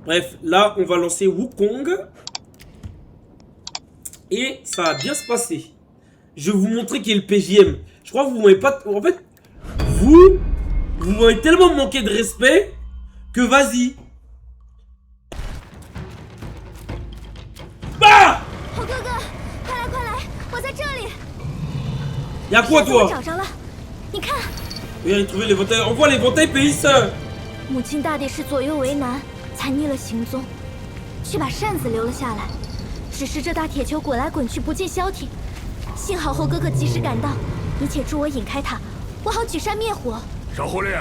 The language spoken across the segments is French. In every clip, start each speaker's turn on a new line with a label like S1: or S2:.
S1: Bref, là, on va lancer Wukong. Et ça va bien se passer. Je vais vous montrer qui est le PJM. Je crois que vous m'avez pas... En fait, vous m'avez tellement manqué de respect que vas-y. Bah! Y'a quoi, toi? Regarde, il trouvait l'éventail. Envoie l'éventail, péisseur.
S2: 母亲大帝是左右为难，才逆了行踪，却把扇子留了下来。只是这大铁球滚来滚去，不见消停。幸好后哥哥及时赶到，你且助我引开它，我好举扇灭火。
S3: 小狐狸，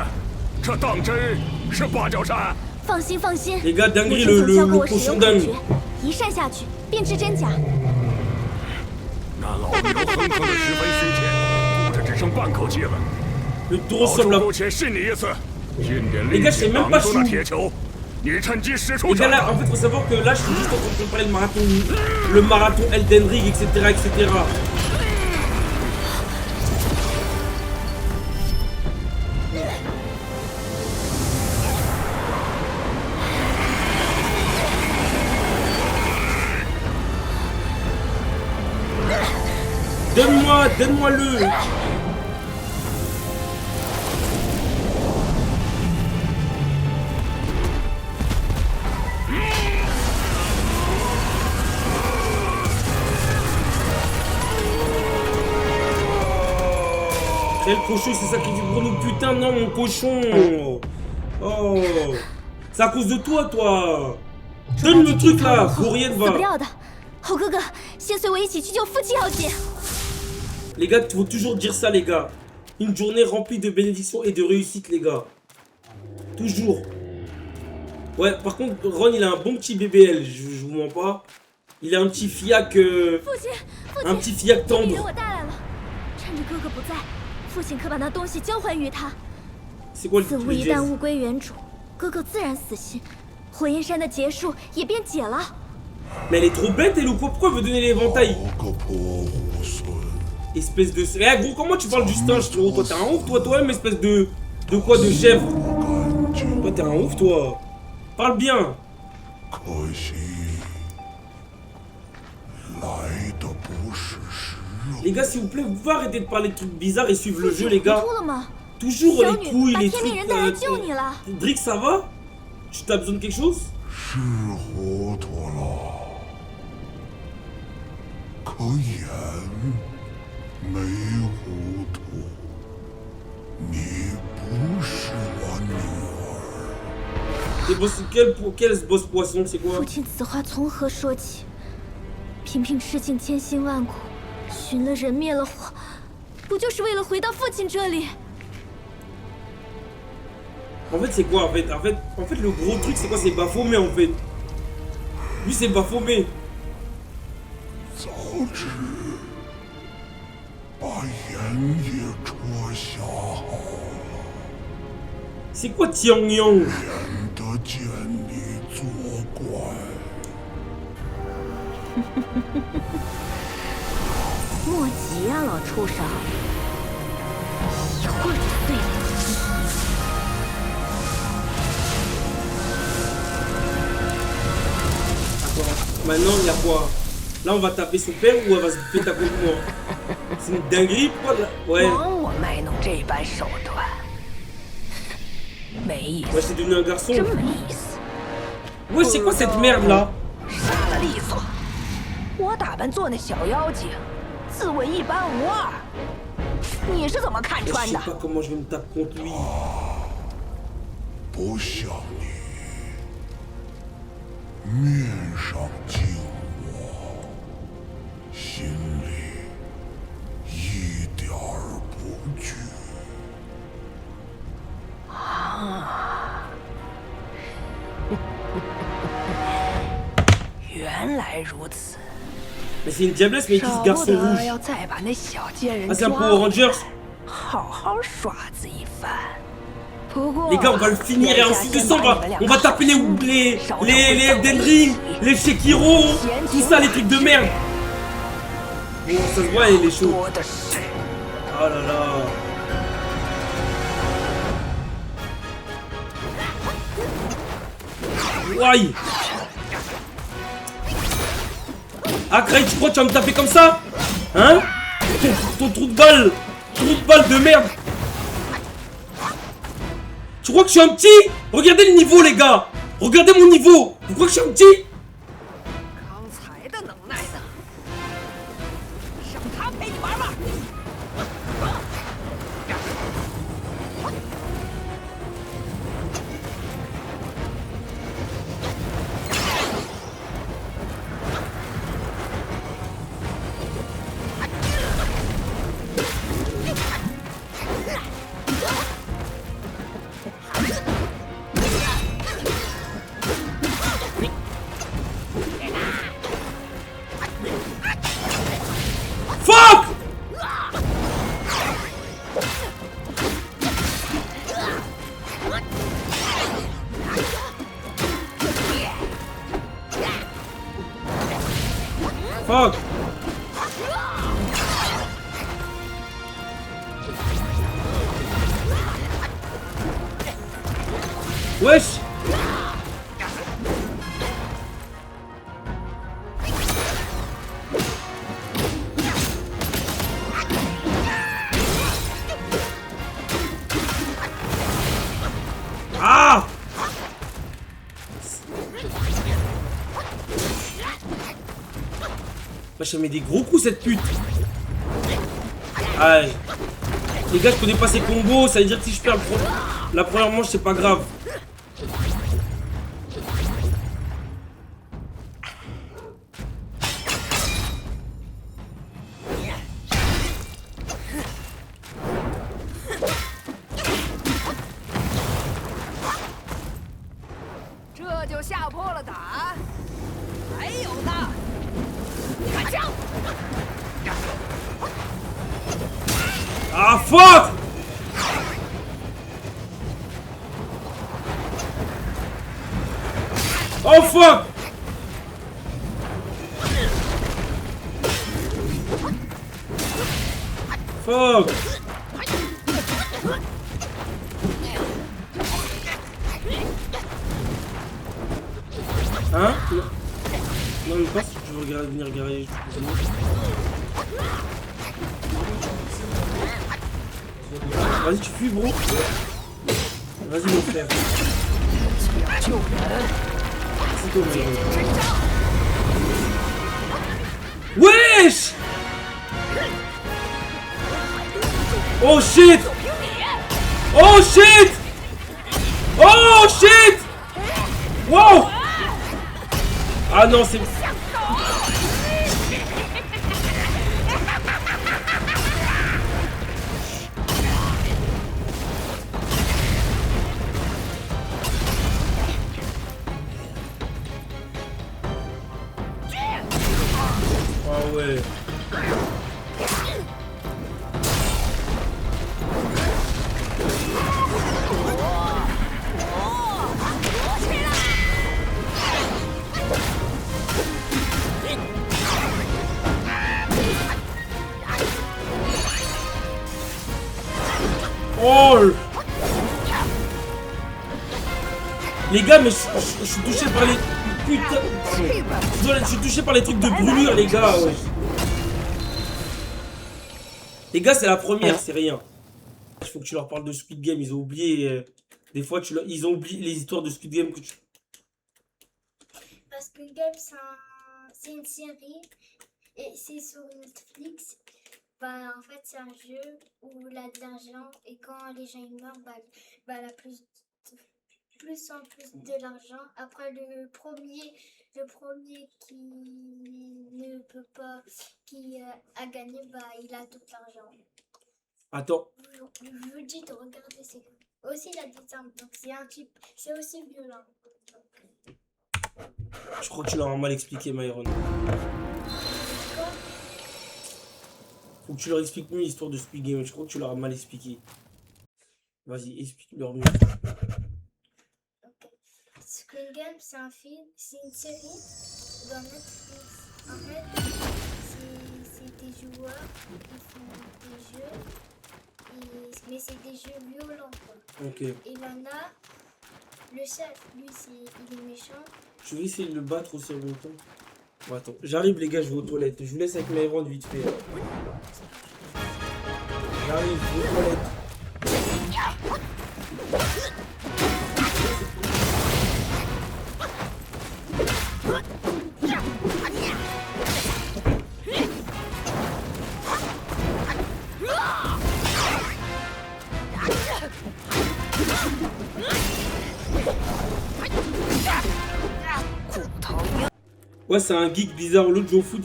S3: 这当真是芭蕉扇？
S2: 放心放心，
S1: 母亲
S2: 曾教过我使用口诀，一扇下去便知真假。
S3: 那老牛哼哼的十分虚切，估着只剩半口气了。
S1: 老猪
S3: 姑且信你一次。
S1: Les gars, je sais même pas chou. Les gars, là, en fait, faut savoir que là, je suis juste en train de préparer le marathon Elden Ring, etc., etc. Donne-moi-le. Quel cochon, c'est ça qui dit pour nous, putain, non, mon cochon. Oh, c'est à cause de toi, toi. Donne le truc là, Gourien va. Les gars, il faut toujours dire ça, les gars. Une journée remplie de bénédictions et de réussite, les gars. Toujours. Ouais, par contre, Ron, il a un bon petit BBL, je vous mens pas. Il a un petit fiac, un petit fiac tendre. C'est quoi le truc? Mais elle est trop bête, elle ou quoi? Pourquoi elle veut donner l'éventail? Espèce de... Eh gros, comment tu parles du singe, frérot? Toi t'es un ouf, toi-même, espèce de... De quoi? De chèvre? Toi t'es un ouf, toi. Parle bien. Les gars, s'il vous plaît, vous pouvez arrêter de parler de trucs bizarres et suivre le jeu, les gars. Toujours les couilles, les trucs... Drix, ça va? Tu as besoin de quelque chose? Et boss, quel boss poisson, c'est quoi? En fait, c'est quoi en fait? En fait, le gros truc, c'est quoi? C'est Baphomet en fait. Lui, c'est Baphomet. C'est quoi Tiang Yang? Maintenant, il y a quoi? Là, on va taper son père ou elle va se péter contre moi? C'est une dinguerie, quoi? Ouais. Ouais, c'est devenu un garçon. Ouais, c'est quoi cette merde là? Je sais pas comment je vais me taper contre lui. Mais c'est une diablesse, mais il dit ce garçon rouge. Ah, c'est un Power Rangers. Les gars, on va le finir et ensuite de ça, on va taper les Elden Ring, les Sekiro, tout ça, les trucs de merde. Bon, ça se voit, il est chaud. Oh là là. Aïe. Ah, Craig, tu crois que tu vas me taper comme ça? Hein? Ton trou de balle. Trou de balle de merde. Tu crois que je suis un petit? Regardez le niveau, les gars. Regardez mon niveau. Vous croyez que je suis un petit?
S4: 刚才的能耐呢？让他陪你玩玩。
S1: Fuck! Fuck! Wesh! Ah! Wesh, elle met des gros coups cette pute. Aïe. Les gars, je connais pas ses combos, ça veut dire que si je perds la première manche, c'est pas grave. Ah, fuck! Oh, fuck! Fuck! Hein? Non, mais pas si tu veux regarder, venir regarder. Vas-y, tu fuis, bro. Vas-y, mon frère. C'est toi, mon héros. Wesh! Oh shit! Oh shit! Oh shit! Wow! Ah non, c'est... Ah ouais. Oh! Les gars, mais je suis touché par les... Putain! Je suis touché par les trucs de brûlure, les gars, ouais. Les gars, c'est la première, c'est rien. Il faut que tu leur parles de Squid Game, ils ont oublié... des fois, ils ont oublié les histoires de Squid Game que tu...
S5: Parce que Squid Game, c'est une série et c'est sur Netflix. Bah, en fait, c'est un jeu où il a de l'argent et quand les gens ils meurent, bah, il a plus en plus de l'argent. Après, le premier qui ne peut pas, qui a gagné, bah, il a tout l'argent.
S1: Attends.
S5: Je vous dis de regarder, c'est aussi la détente, donc c'est un type, c'est aussi violent.
S1: Je crois que tu leur as mal expliqué, Myron. Faut que tu leur expliques mieux l'histoire de Squid Game. Je crois que tu leur as mal expliqué. Vas-y, explique-leur mieux.
S5: Okay. Squid Game, c'est un film, c'est une série dans Netflix. En fait, c'est des joueurs qui font des jeux, mais c'est des jeux violents, quoi.
S1: Ok.
S5: Et il y en a, le chef, lui, il est méchant,
S1: Je vais essayer de le battre aussi en même temps. Bon, attends, j'arrive les gars, je vais aux toilettes. Je vous laisse avec mes ventes vite fait. J'arrive, je vais aux toilettes. Ouais, c'est un geek bizarre. L'autre joue au foot.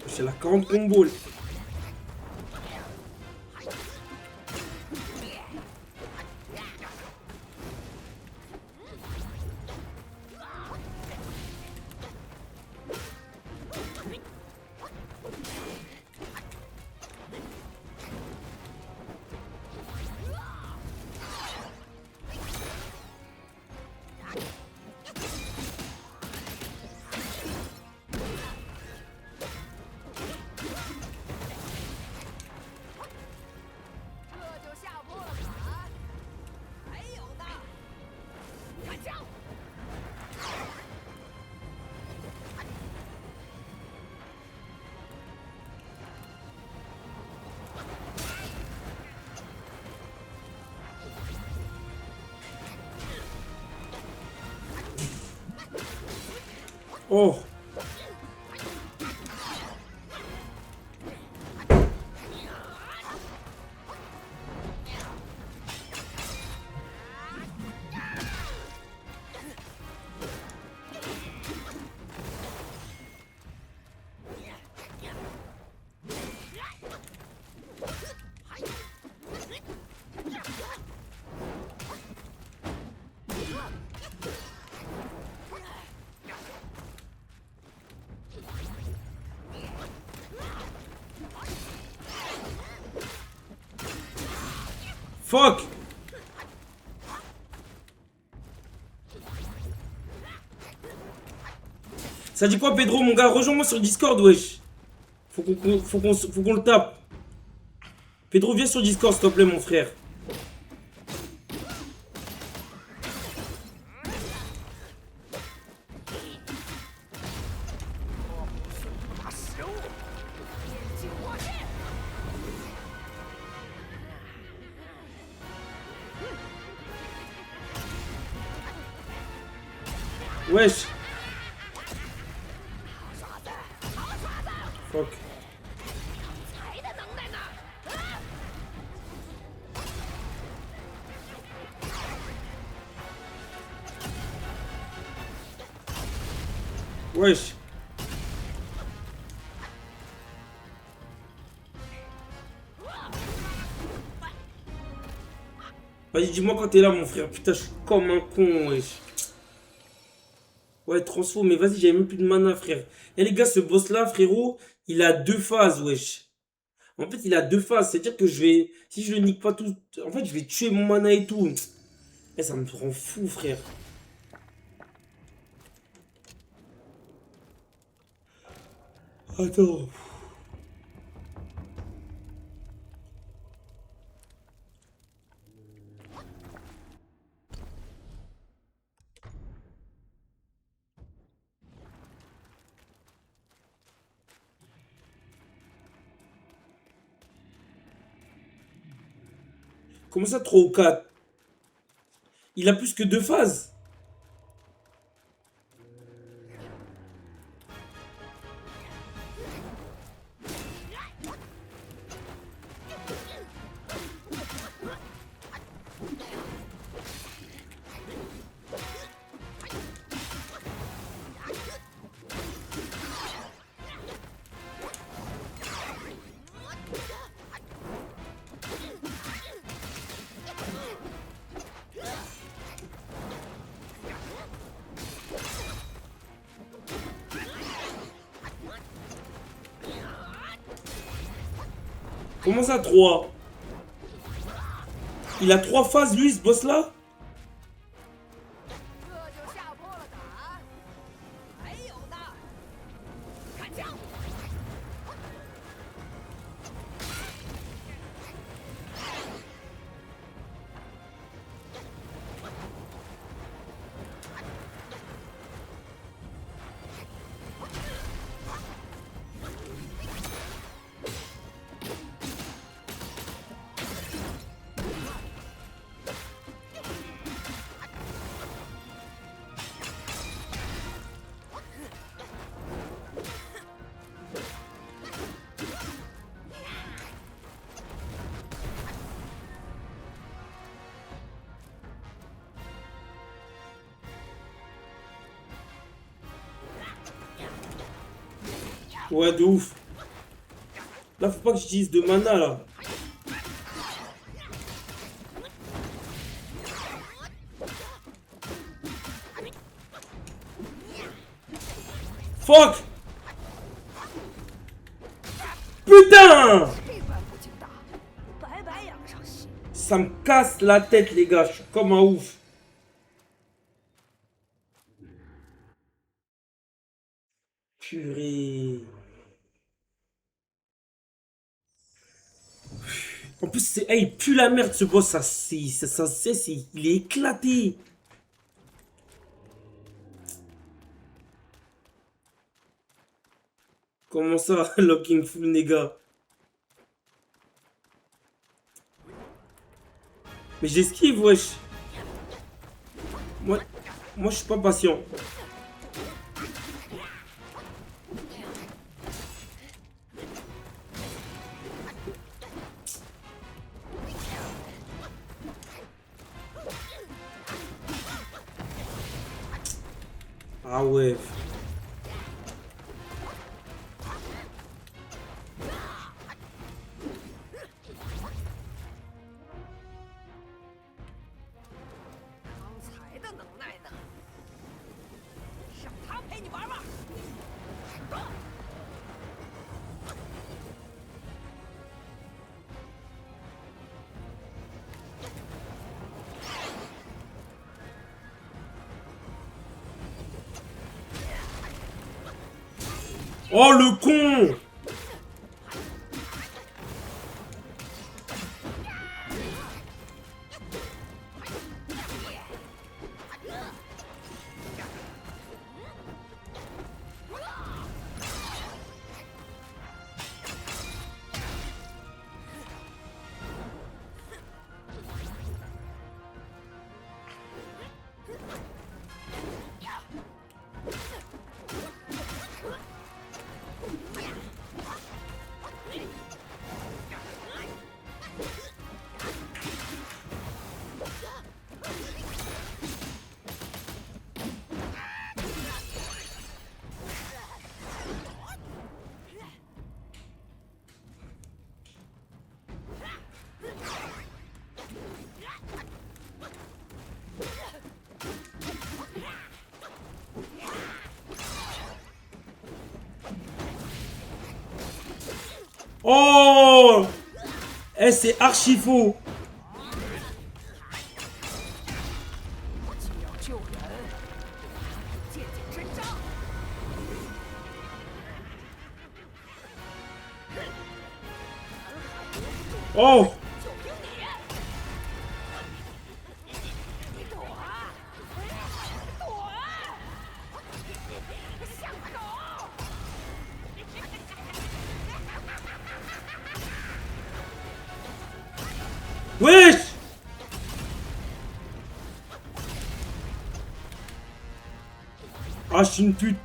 S1: C'est la 40 combo. Oh. Fuck. Ça dit quoi Pedro mon gars? Rejoins-moi sur Discord wesh. Faut qu'on le tape. Pedro viens sur Discord s'il te plaît mon frère. Wesh. Fuck. Wesh. Vas-y, dis-moi quand t'es là, mon frère. Putain, je suis comme un con, wesh. Ouais, transfo, mais vas-y, j'avais même plus de mana, frère. Et les gars, ce boss-là, frérot, il a 2 phases, wesh. En fait, il a 2 phases. C'est-à-dire que je vais... Si je le nique pas tout... En fait, je vais tuer mon mana et tout. Et ça me rend fou, frère. Attends. Comment ça, 3 ou 4? Il a plus que 2 phases. Comment ça, 3? Il a 3 phases, lui, ce boss-là? Ouais, de ouf. Là, faut pas que j'utilise de mana, là. Fuck! Putain!
S4: 这般不经大，白白养上心。
S1: Ça me casse la tête, les gars. Je suis comme un ouf. Purée. En plus, c'est, hey, il pue la merde ce boss. Il est éclaté. Comment ça, locking full nega? Mais j'esquive, wesh. Moi, je suis pas patient. Ah ouais. Oh le con! Oh! Eh, c'est archi faux!
S4: 既要救人，借景真章。
S1: Oh!
S4: 就凭你！你躲啊！躲啊！想走！
S1: Wesh! Ah, je suis une pute!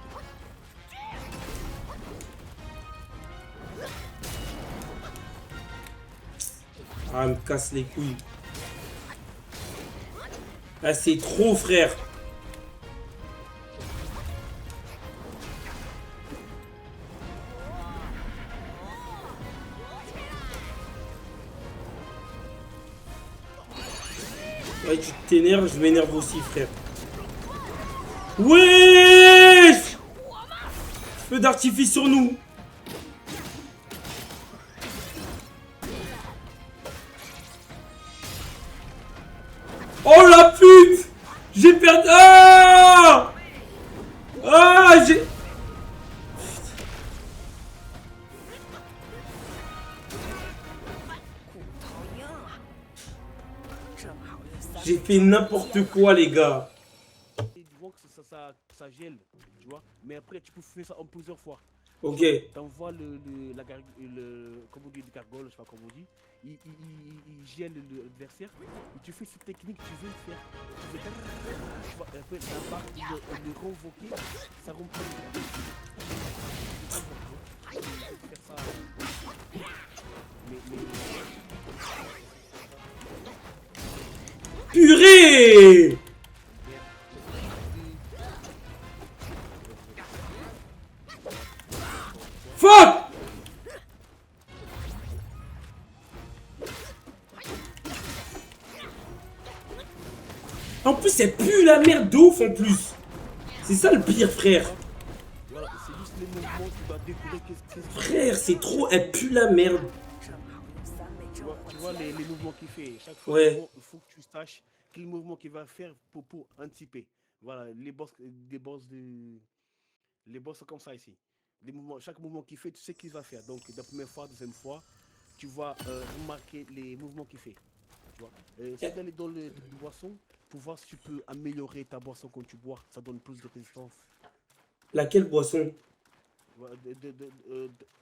S1: Ah, elle me casse les couilles. Ah, c'est trop, frère! Ouais, tu t'énerves, je m'énerve aussi, frère. Wesh! Feu d'artifice sur nous! Oh la pute! J'ai perdu. Ah! Ah, j'ai. J'ai fait n'importe quoi, les gars.
S6: Tu vois que ça gèle, tu vois. Mais après, tu peux faire ça en plusieurs fois.
S1: Ok.
S6: T'envoies comme on dit, le gargole, je sais pas comment on dit. Il gèle l'adversaire. Et tu fais cette technique, tu veux le faire. Tu veux tu vois, après, ça part, le convoquer, ça remplit. Tu peux faire ça. Mais...
S1: Purée! Fuck! En plus, elle pue la merde de ouf en plus. C'est ça le pire, frère.
S6: Voilà, c'est juste les mouvements, tu dois découvrir qu'est-ce que c'est.
S1: Frère, c'est trop. Elle pue la merde.
S6: Tu vois les mouvements qu'il fait. Chaque fois,
S1: Ouais.
S6: il faut que tu saches quel mouvement qu'il va faire pour anticiper. Voilà, les boss sont comme ça ici. Chaque mouvement qu'il fait, tu sais qu'il va faire. Donc, la première fois, deuxième fois, tu vas remarquer les mouvements qu'il fait. Tu vois. C'est d'aller dans les boissons pour voir si tu peux améliorer ta boisson quand tu bois. Ça donne plus de résistance.
S1: Laquelle boisson?
S6: Voilà,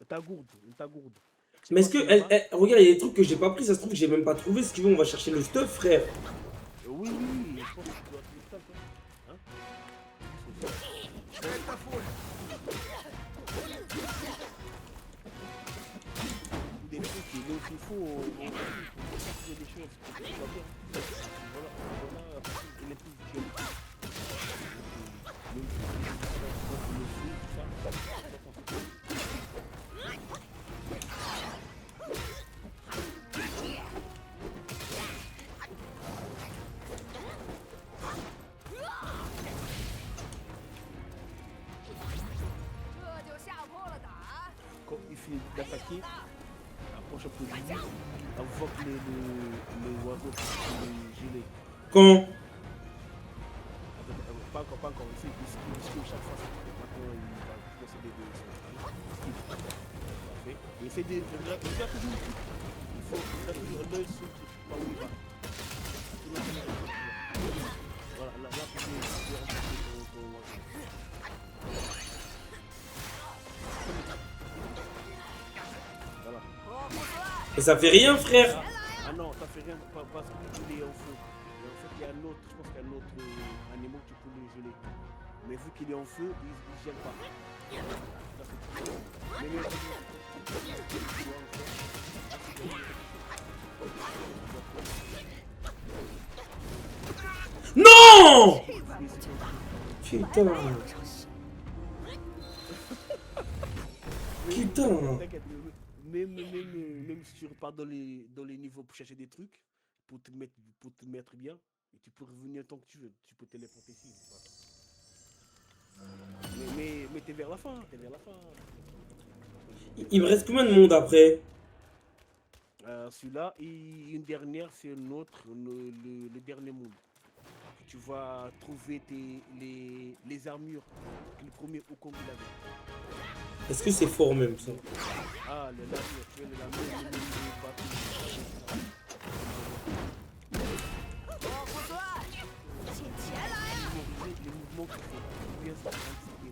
S6: ta gourde.
S1: Mais est-ce que. Regarde, il y a des trucs que j'ai pas pris, ça se trouve que j'ai même pas trouvé. Si tu veux, on va chercher le stuff, frère.
S6: Oui, je pense que tu dois trouver ça, toi. Hein? Des trucs, il faut des choses. Ça va bien. Voilà, il est plus vieux. Quand il finit d'attaquer, approche un peu de lui, invoque les oiseaux pour les geler.
S1: Quand?
S6: Pas encore, il esquive chaque fois. Maintenant, il va procéder de son parfait. Il essaie de. Regarde toujours. Il faut regarder toujours l'œil sur par où il va. Voilà, là, tu peux remplacer ton oiseau. Voilà.
S1: Et ça fait rien, frère.
S6: Ah non, ça fait rien parce qu'il est en feu. Et en fait, il y a un autre, je pense qu'il y a un autre animal que tu peux le geler. Mais vu qu'il est en feu, il ne gèle pas.
S1: Non! Putain. Putain.
S6: T'inquiète, même si tu repars dans les niveaux pour chercher des trucs, pour te mettre bien, et tu peux revenir tant que tu veux. Tu peux téléporter ici. Mais t'es vers la fin,
S1: Il me reste combien de monde après?
S6: Celui-là, et une dernière, c'est un autre, le dernier monde. Tu vas trouver les armures que le premier Wukong il avait.
S1: Est-ce que c'est fort même ça?
S6: Ah, l'armure, tu veux l'armure, le bateau. Les mouvements qu'il faut bien s'anticiper,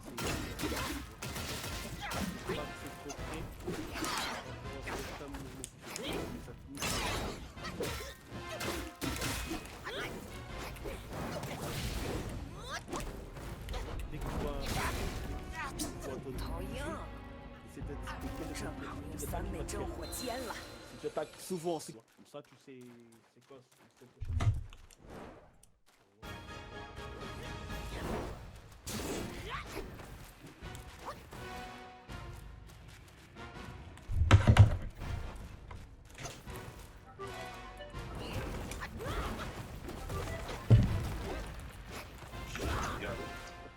S6: tu attaques souvent, comme ça tu sais c'est quoi c'est prochain.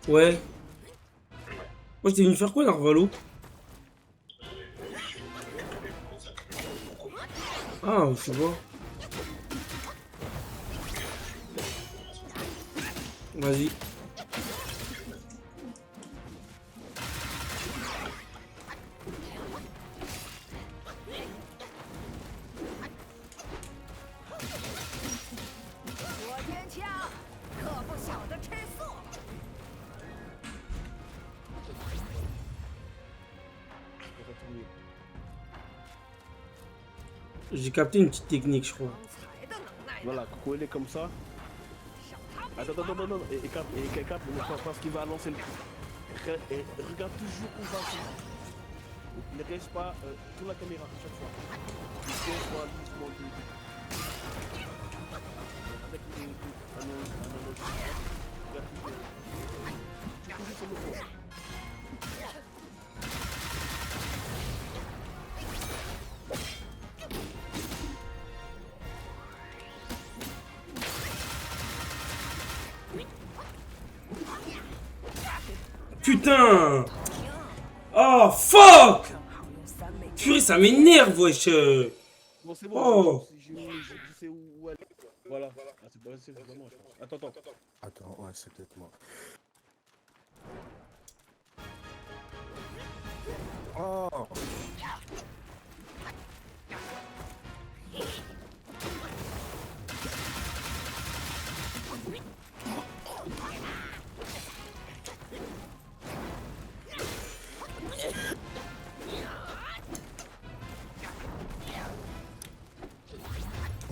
S1: Ouais. Moi j'étais venu faire quoi Narvalo? Ah, je sais pas. Vas-y. J'ai capté une petite technique, je crois.
S6: Voilà, quand il est comme ça. Attends, non, et cap, parce qu'il va lancer le coup. Regarde toujours où va faire. Ne reste pas sur la caméra à chaque fois. Il faut voir doucement avec les regarde toujours sur le fond.
S1: Putain! Oh, fuck!
S4: 正好用3枚
S1: Purée, ça m'énerve, wesh!
S6: Bon, c'est bon,
S1: Oh.
S6: je sais où elle est. Voilà. Ah, c'est vraiment, je pense. Attends.
S7: Attends, ouais, c'est peut-être moi. Oh!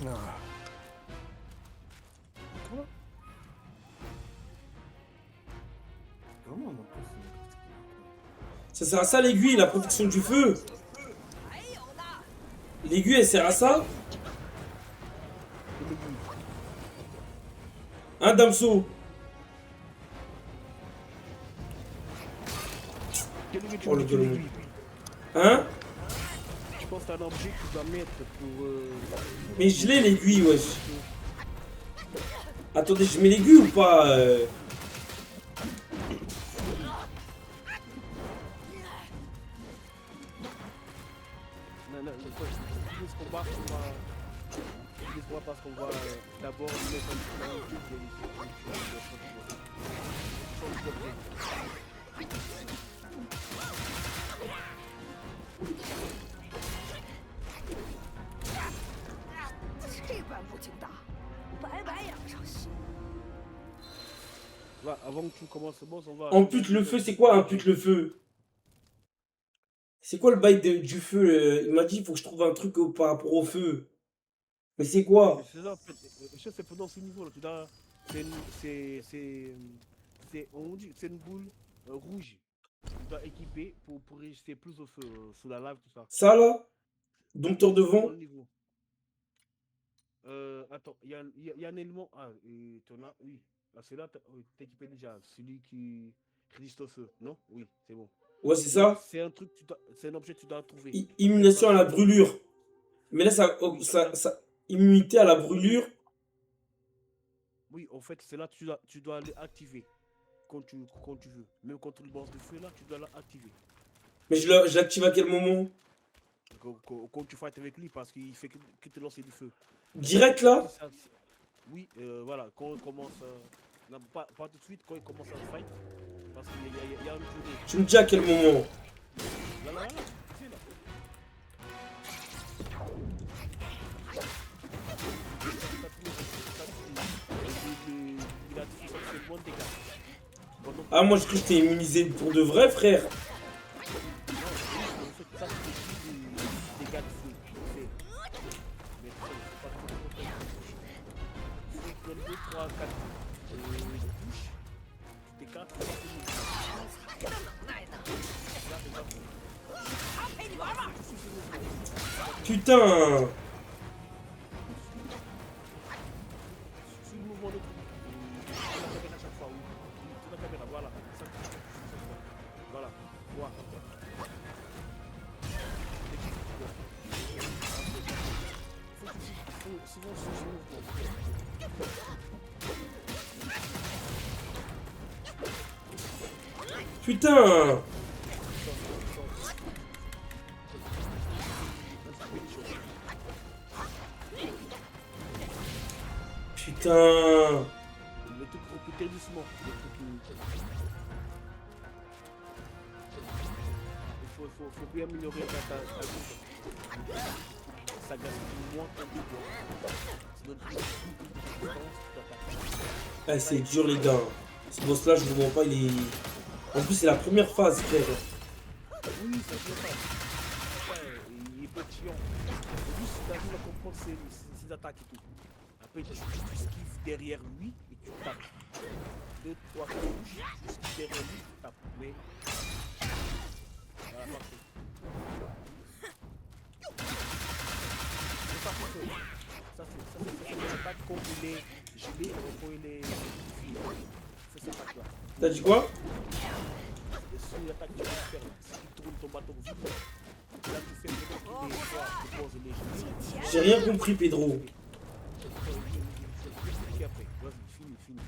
S7: Ah. Comment on a pas fait?
S1: Ça sert à ça l'aiguille, la protection du feu. L'aiguille, elle sert à ça? Hein, Damso? Oh, le gueule. Hein?
S6: Je pense que c'est un objet que tu dois mettre pour...
S1: Mais je l'ai l'aiguille, wesh. Attendez, je mets l'aiguille ou pas
S6: Non, ce combat, laisse-moi parce qu'on va d'abord mettre un truc avant que tu commences le boss, on va...
S1: Ampute le feu, c'est quoi ampute le feu? C'est quoi le bail du feu? Il m'a dit, il faut que je trouve un truc par rapport au feu. Mais c'est quoi?
S6: C'est ça, en fait. C'est pendant ce niveau-là. Tu dois... C'est une boule rouge. Tu dois équiper pour résister plus au feu, sous la lave, tout ça.
S1: Ça là? Dompteur de vent?
S6: Dans le niveau. Attends, il y a un élément... Ah, t'en as... Oui. Là, c'est là, t'es équipé déjà. Celui qui résiste au feu, non? Oui, c'est bon.
S1: Ouais, c'est ça?
S6: C'est un truc, c'est un objet que tu dois trouver.
S1: Immunisation à la brûlure. Mais là, ça, immunité à la brûlure.
S6: Oui, en fait, c'est là que tu dois l'activer quand tu veux. Même contre le boss de feu, là, tu dois l'activer.
S1: Mais je l'active à quel moment?
S6: Quand tu fights avec lui, parce qu'il fait que te lancer du feu.
S1: Direct là?
S6: Oui, voilà, quand on commence... non, pas tout de suite, quand il commence à fight. Parce qu'il y a un journée.
S1: Tu me dis à quel moment?
S6: Là, c'est là. Il a dit que c'est moins de dégâts.
S1: Ah, moi je crois que j'étais immunisé pour de vrai, frère.
S6: Non, en fait, ça c'est des dégâts de feu. Mais c'est pas trop. Si tu donnes 2, 3, 4 touches, des 4,
S1: Putain!
S6: Suis le mouvement de tout. La caméra à chaque fois, oui. Sur la caméra, voilà. Voilà. Voilà. Faut souvent suivre le mouvement.
S1: Putain! Putain!
S6: Le truc recruté doucement. Il faut bien améliorer ta bouffe. Ça gaspille moins ton bouffe. Ça donne plus de distance.
S1: Ah, c'est dur, les gars. Ce boss là, je vous mens pas, il est. En plus, c'est la première phase, frère.
S6: Oui, ça vient pas. Il est petit. Juste si tu arrives à comprendre ses attaques et tout. Après, tu esquives derrière lui et tu tapes. 2, 3 touches, tu esquives derrière lui et tu tapes. Mais. Voilà, parfait. Ça, c'est des attaques quand il est gelé ou quand il est fini. C'est cette attaque-là.
S1: T'as dit quoi?
S6: Et sur l'attaque que tu peux faire, si tu tournes ton bâton vide, là tu fais peut-être qu'il est soit tu poses les gelés.
S1: J'ai rien compris, Pedro.
S6: Après, vas-y, fini.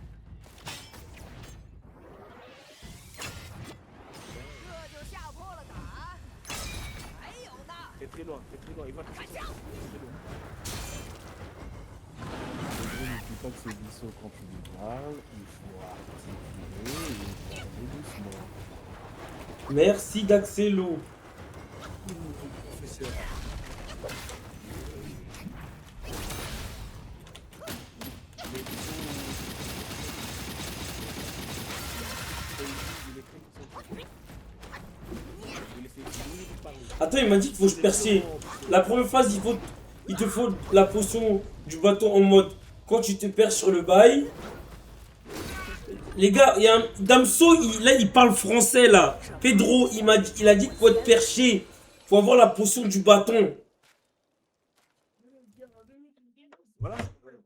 S6: loin, t'es très loin, il va te chercher. T'es très loin.
S8: N'oublie pas que c'est Bissot quand tu lui parles, il faut articuler et parler doucement.
S1: Merci d'Axelo.
S7: Professeur.
S1: Attends, il m'a dit qu'il faut percer. La première phase, il te faut la potion du bâton en mode quand tu te perches sur le bail. Les gars, il y a un Damso, là il parle français là. Pedro, il a dit qu'il faut être perché. Faut avoir la potion du bâton.
S6: Voilà,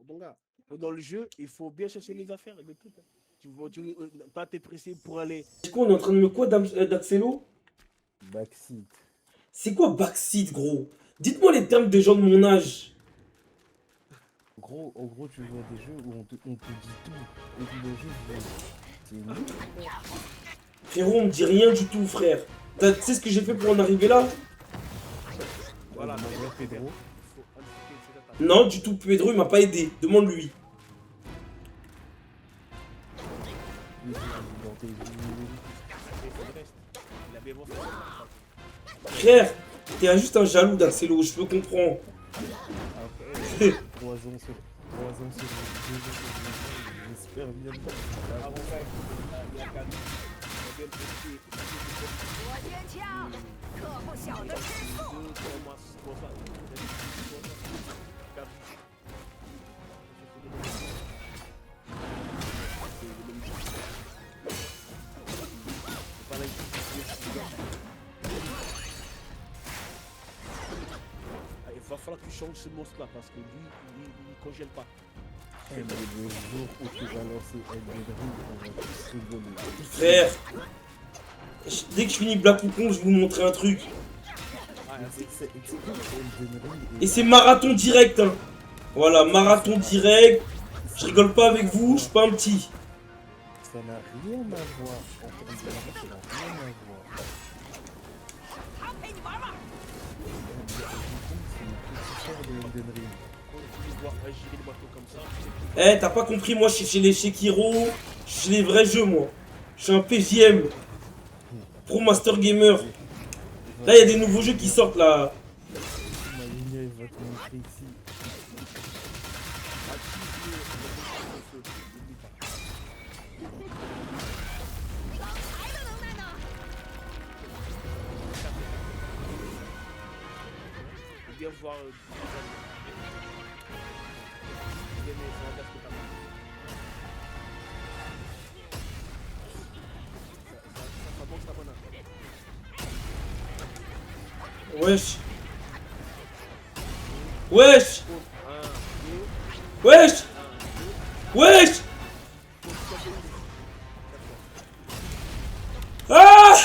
S6: mon gars. Dans le jeu, il faut bien chercher les affaires et les trucs. Toi, t'es pressé pour aller.
S1: C'est quoi, on est en train de me quoi d'Axelo?
S8: Backseat.
S1: C'est quoi backseat, gros? Dites-moi les termes des gens de mon âge.
S8: Gros, en gros, tu vois des jeux où on te dit tout. Et puis le jeu, c'est nul.
S1: Frérot, on me dit rien du tout, frère. Tu sais ce que j'ai fait pour en arriver là?
S6: Voilà,
S8: Pedro.
S1: Non, du tout, Pedro, il m'a pas aidé. Demande-lui. Frère, t'es juste un jaloux d'Axelo, je peux comprendre.
S8: Après, 3 ans sur 2 ans, j'espère bien.
S4: 我坚强，可不晓得吃醋。
S6: Il va falloir que tu changes ce monstre là parce que lui, il congèle pas.
S8: Et le jour où tu vas lancer Elden Ring, on va tous rigoler.
S1: Frère, dès que je finis Black Wukong, je vais vous montrer un truc. Et c'est marathon direct, hein. Voilà, marathon direct. Je rigole pas avec vous, je suis pas un petit.
S8: Ça n'a rien à voir. En termes de jeu, ça n'a rien à voir.
S4: 他陪你玩玩。
S8: C'est une petite histoire de Elden Ring.
S1: Eh, t'as pas compris, moi je suis chez les Shekiro, je suis chez les vrais jeux, moi. Je suis un PJM. Pro Master Gamer. Là, il y a des nouveaux jeux qui sortent là.
S8: Ma ligne va te montrer ici.
S6: Bien voir.
S1: Wesh. Wesh. Wesh. Wesh. Ah.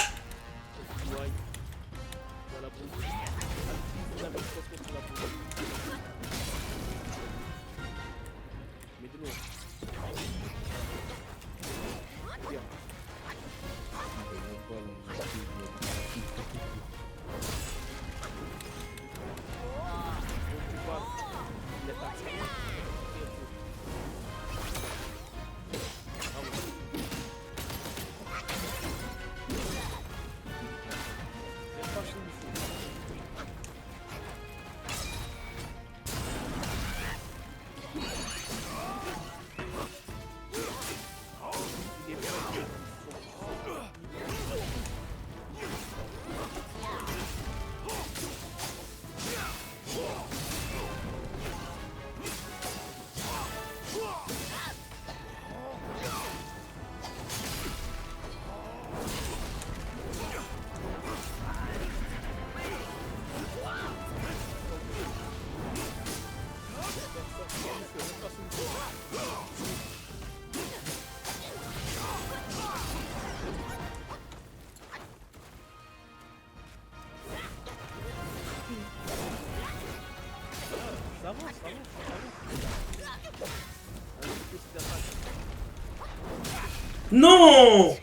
S1: Non.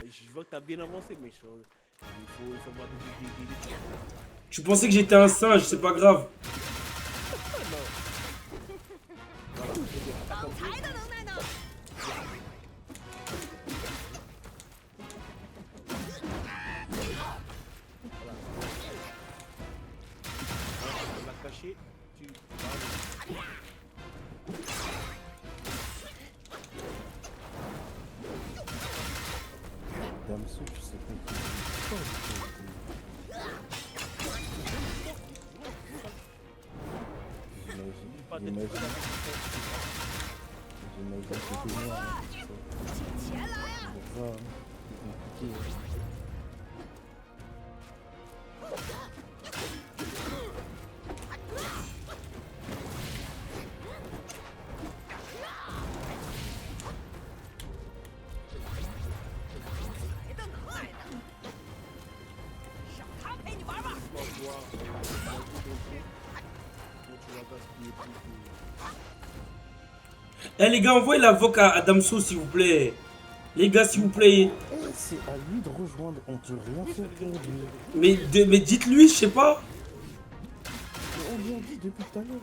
S6: Je vois que t'as bien avancé, mais il faut voir des
S1: Tu pensais que j'étais un singe, c'est pas grave.
S4: 刚才的能耐呢？
S6: On l'a caché, tu
S8: Damso, tu sais pas. J'imagine que t'es noir.
S4: 请前来啊！
S8: C'est pour ça, hein. C'est compliqué.
S4: 才的能耐呢？让他陪你玩玩。
S6: vas voir la vie de fou. Quand tu vas gaspiller tout.
S1: Eh les gars, envoyez la voc à Damso s'il vous plaît. Les gars, s'il vous plaît.
S8: Eh, c'est à lui de rejoindre, on peut rien faire pour lui.
S1: Mais dites-lui, je sais pas.
S8: Mais on lui a dit depuis tout à l'heure.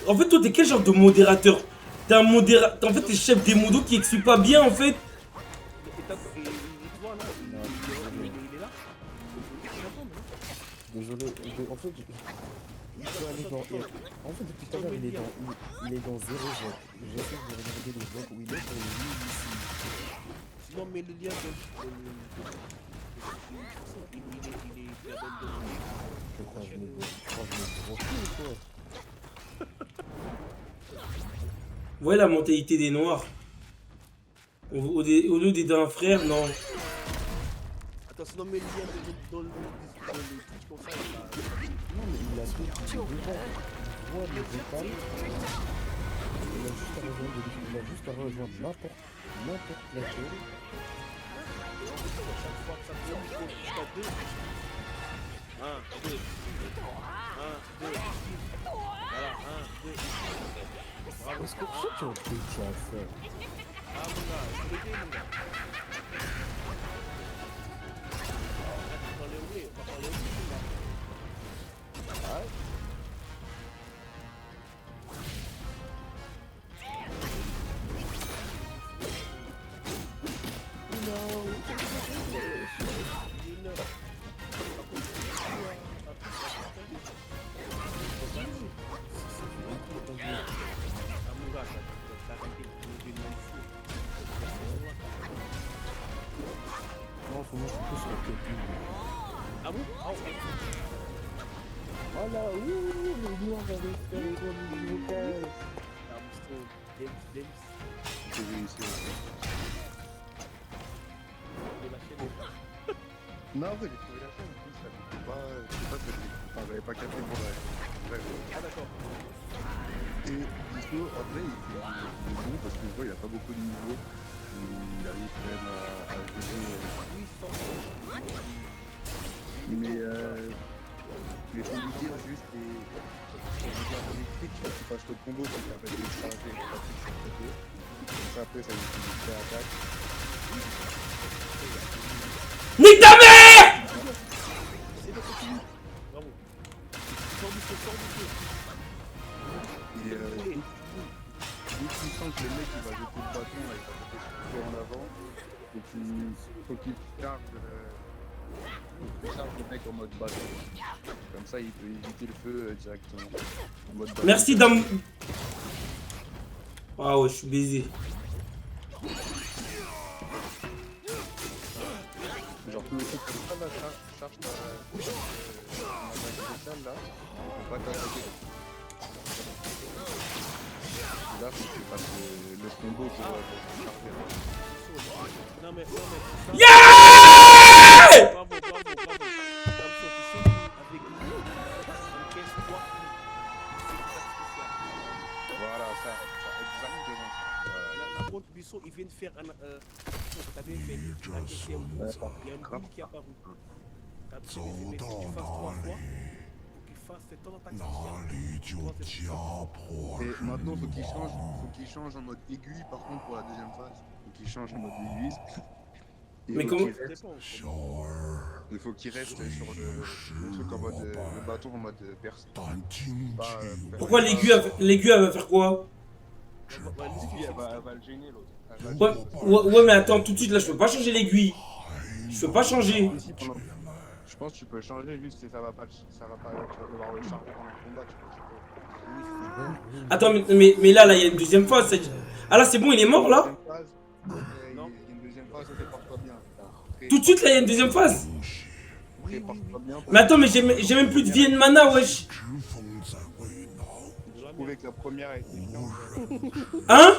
S1: En fait, toi, t'es quel genre de modérateur? T'es un modérateur. En fait, t'es chef des modos qui explique pas bien, en fait.
S6: Et tu vois là, il est là.
S8: Désolé, en fait, il peut aller dans... En fait, depuis tout à l'heure, il est dans 0 vote. J'essaie de regarder les votes où il est, et lui, ici.
S6: Sinon, mets le lien dans le. Il est bien dans le.
S8: Je crois que je me drogue ou quoi?
S1: Voilà la mentalité des noirs. Au lieu d'aider un frère, non.
S6: Attends, sinon, mets le lien dans le Twitch comme ça.
S8: Non, mais il a fait du débat. Tu vois, le débat, il a juste à rejoindre n'importe laquelle.
S6: Chaque fois que ça tourne, il faut jusqu'à 2. 1, 2. 1, 2. Voilà, 1, 2. Bravo.
S8: Parce que pourquoi tu as pris ça à faire?
S6: Ah, mon gars, je peux l'aider, mon gars. On va parler anglais, on va parler anglais, mon gars. Ouais.
S8: Non, faut moi, je suis plus sur le côté.
S6: Ah bon? Ah, ok.
S8: Voilà, ouh, le noir avec le vocal.
S6: James.
S7: J'ai vu ici aussi. Non, en fait, j'ai trouvé la chaîne, en plus, ça n'était pas. Je sais pas ce que j'ai. Enfin, j'avais pas capté pour la.
S6: Ah, d'accord.
S7: Et du coup, après, il est bon parce que je vois, il a pas beaucoup de niveaux. Il arrive quand même à jouer. Mais il faut lui dire juste les tricks qui passent le combo qui permettent de charger les pratiques sur le côté. Comme ça, après, ça lui fait attaque.
S1: Nique ta mère!
S6: Bravo. Sors du feu.
S7: Et dès qu'il sent que le mec il va jeter le bâton, là, il va jeter son pied en avant. Donc il faut qu'il charge le mec en mode bâton. Comme ça, il peut éviter le feu directement. En mode bâton.
S1: Merci, dame. Ah ouais, je suis baisé.
S7: Genre, tout le truc comme ça, là, charge ta attaque spéciale, là, pour pas t'attaquer. Et là, faut que tu fasses le combo pour charger.
S6: Non mais
S1: Yeah!
S6: bravo. Comme ça, tu sais avec lui, on caisse quoi?
S7: Voilà, ça, exactement ça. Voilà.
S6: Là, contre Bissot, il vient de faire un. T'avais fait un essai au bout. Il y a une boule qui est apparue. T'as bien fait, mais si tu fasses 3 fois, faut qu'il fasse ton attaque spéciale.
S7: Et maintenant, faut qu'il change en mode aiguille, par contre, pour la deuxième phase. Faut qu'il change en mode aiguille.
S1: Mais
S7: faut
S1: comment-
S7: qu'il reste- Il faut qu'il reste sur le truc en mode. Le bâton en mode perce. Pas,
S1: Pourquoi l'aiguille elle va faire quoi?
S7: l'aiguille, elle va le gêner l'autre.
S1: Ouais, mais attends, tout de suite là, je peux pas changer l'aiguille. Je peux pas changer.
S7: Je pense que tu peux le changer juste si ça va pas, tu vas devoir le charger pendant le combat, tu vois.
S1: Attends, mais là, il y a une deuxième phase. Ah là, c'est bon, il est mort là?
S7: Il y a une deuxième phase, prépare-toi bien.
S1: Tout de suite là, il y a une deuxième phase?
S7: Prépare-toi bien.
S1: Mais attends, mais j'ai même plus de vie et de mana, wesh.
S7: Je trouvais que la première était bien.
S1: Hein?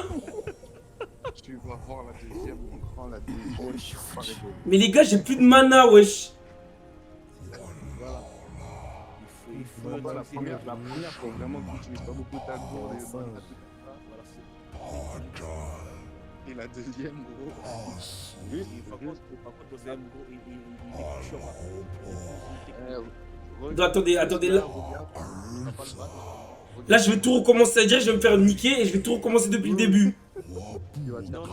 S7: Tu vas voir la deuxième, on prend la deuxième.
S1: Mais les gars, j'ai plus de mana, wesh.
S6: Il faut
S7: La première, faut vraiment que tu n'utilises pas beaucoup ta gourde et
S6: Voilà,
S7: Et la deuxième, gros.
S6: par contre, deuxième, gros, il est chiant.
S1: Attendez, là. Là, je vais tout recommencer, c'est-à-dire je vais me faire niquer et je vais tout recommencer depuis le début.
S6: Non, il commence.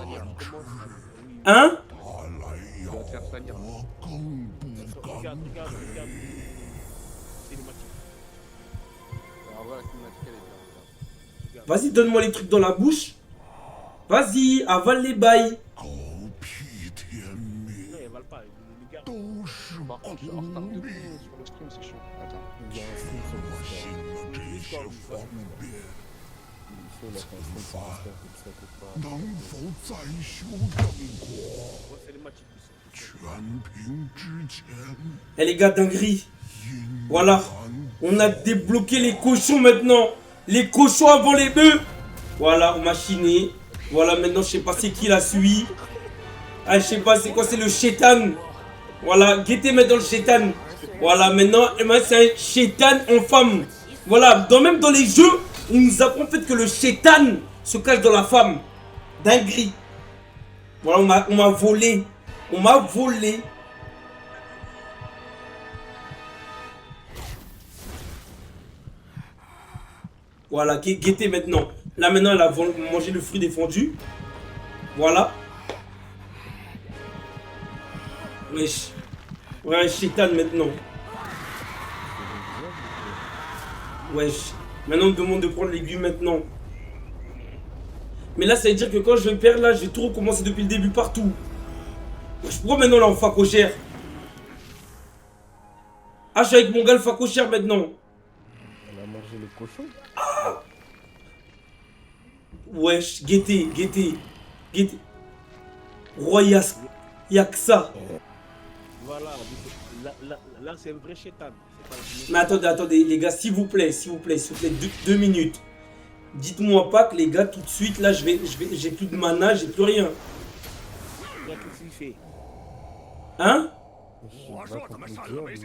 S1: Hein?
S7: Tu vas te faire salir.
S6: Regarde. Cinématique.
S7: Alors voilà, la cinématique, elle est bien.
S1: Vas-y, donne-moi les trucs dans la bouche. Vas-y, avale les bails.
S6: Non, il avale pas. Il garde.
S7: Par contre, je suis en retard de fou sur le stream, c'est chiant. Attends.
S8: Il y a un stream sur le Discord. Il faut la console sur Discord, comme ça, faut pas...
S6: Ouais, cinématique.
S1: Eh les gars, dinguerie. Voilà. On a débloqué les cochons maintenant. Les cochons avant les bœufs. Voilà, on m'a chiné. Voilà, maintenant, je sais pas c'est qui la suit. Ah, je sais pas c'est quoi, c'est le chétan. Voilà, guettez maintenant le chétan. Voilà, maintenant, c'est un chétan en femme. Voilà, même dans les jeux, on nous apprend en fait que le chétan se cache dans la femme. Dinguerie. Voilà, on m'a volé. On m'a volé. Voilà, guettez maintenant. Là maintenant, elle a mangé le fruit défendu. Voilà. Wesh. Ouais, chétane maintenant. Wesh. Maintenant, on me demande de prendre l'aiguille maintenant. Mais là, ça veut dire que quand je vais perdre, là, je vais tout recommencer depuis le début partout. Wesh, pourquoi maintenant, là, en facochère? Ah, je suis avec mon gars le facochère maintenant.
S8: Elle a mangé les cochons.
S1: Wesh, guettez. Roi, y'a que ça.
S6: Voilà, là c'est un vrai chétan.
S1: Mais attendez, les gars, s'il vous plaît, 2 minutes. Dites-moi pas que les gars, tout de suite, là, j'ai plus de mana, j'ai plus rien.
S6: Regarde ce qu'il fait.
S1: Hein?
S8: Je vais pas compliquer,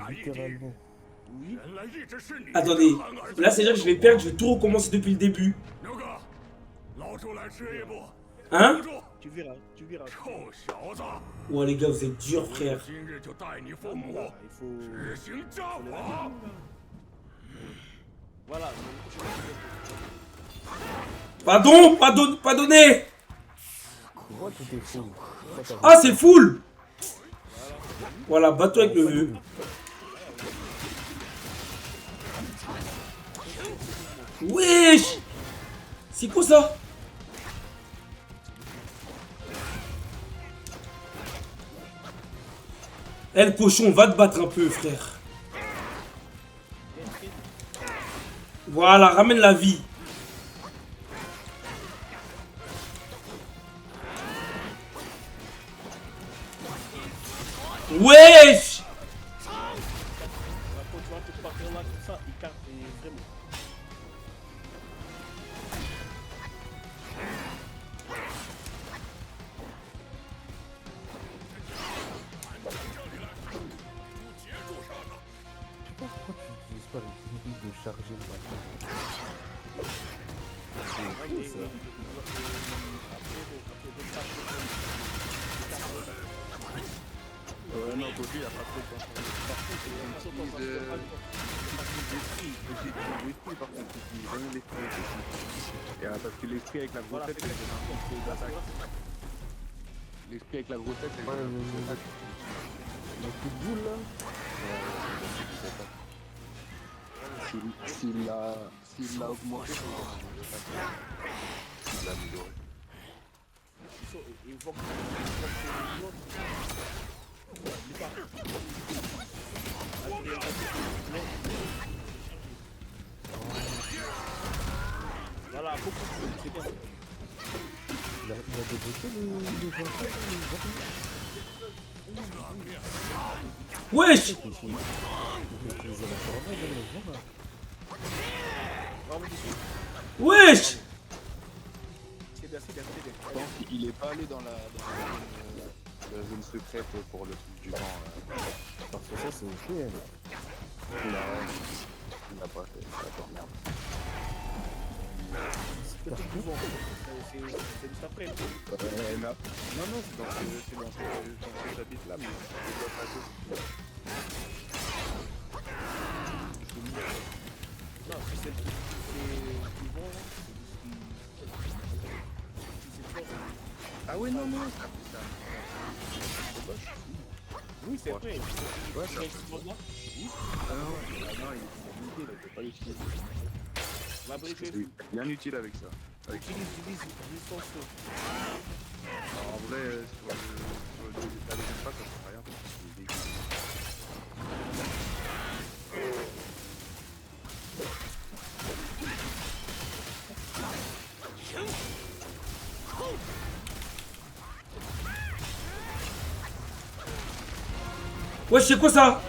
S8: littéralement.
S6: Oui.
S1: Attendez, là, c'est-à-dire que je vais perdre, je vais tout recommencer depuis le début. Hein?
S6: Tu verras.
S1: Ouais, les gars, vous êtes durs, frère.
S6: Voilà, il faut... Voilà.
S1: Pardon, pas donné.
S8: Pourquoi tout est full?
S1: Ah, c'est full. Voilà, bateau avec le vœu. Wesh. C'est quoi ça? Eh, le cochon, va te battre un peu, frère. Voilà, ramène la vie. Wesh!
S6: Quand tu vas te partir là comme ça, il carte vraiment.
S8: J'espère que de charger le bâton.
S7: Non, côté, il n'y a pas trop de temps. Par contre, on utilise l'esprit, par contre, on utilise vraiment l'esprit. Et parce que l'esprit avec la grosse tête, c'est un peu d'attaque. L'esprit avec la grosse tête,
S8: Ouais, le coup de boule là.
S7: S'il l'a augmenté, il l'a amélioré.
S6: Ils vont voilà, beaucoup c'est bien.
S8: Il a débloqué le vampire.
S1: Wesh!
S8: Il faut utiliser la tornade, voilà.
S1: Wesh!
S6: C'est bien, c'est bien, c'est bien.
S7: Je pense qu'il est pas allé dans la zone secrète pour le truc du vent.
S8: Parce que ça, c'est ok.
S7: Il l'a pas fait. D'accord, merde.
S6: C'est tout du vent. C'est juste après.
S7: Non, c'est dans ce chapitre là, mais c'est pas passé.
S6: Non, c'est du vent là.
S7: Ah oui, non, ça. C'est moche.
S6: Oui, c'est vrai.
S7: Ouais, ça. Ah non, il est limité, il peut pas l'utiliser.
S6: Va briser.
S7: C'est bien utile avec ça.
S6: Utilise distance.
S7: En vrai, sur la deuxième phase, ça sert à rien. Parce qu'il est dégueu.
S1: Wesh, c'est quoi ça?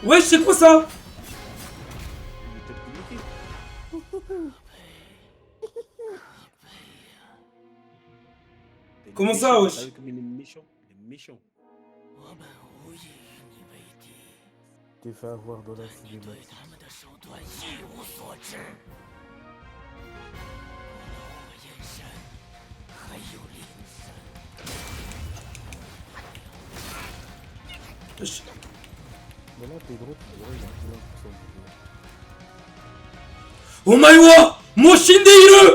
S1: Wesh, c'est quoi ça? Comment ça, wesh?
S6: Avec les méchants.
S8: T'es fait avoir dans la cinématique.
S1: Wesh.
S8: Mais là, Pedro, tu dirais, il a plus 1% du jeu.
S1: Omaewa Moshindeiru!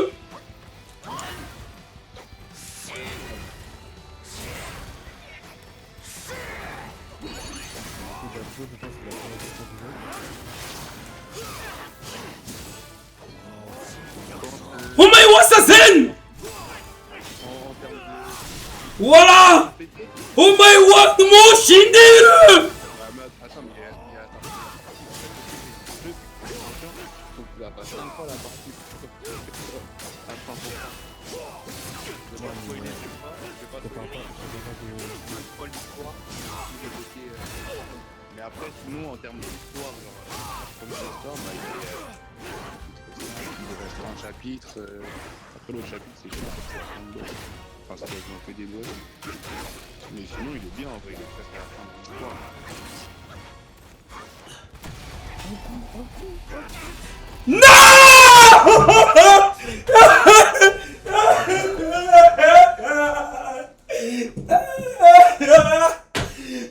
S8: Je pense qu'il a plus 1% du jeu.
S1: Omaewa Sazen! Voilà! Omaewa Moshindeiru!
S7: Attends, faut que tu la passes une fois la partie à 100%. Je vais pas spoiler, spoil l'histoire, mais après, sinon, en termes d'histoire, genre, la première histoire, il reste un chapitre. Après, l'autre chapitre, c'est chiant, c'est 32. Enfin, ça doit être que des boss. Mais sinon, il est bien en vrai, il est presque à la fin de l'histoire.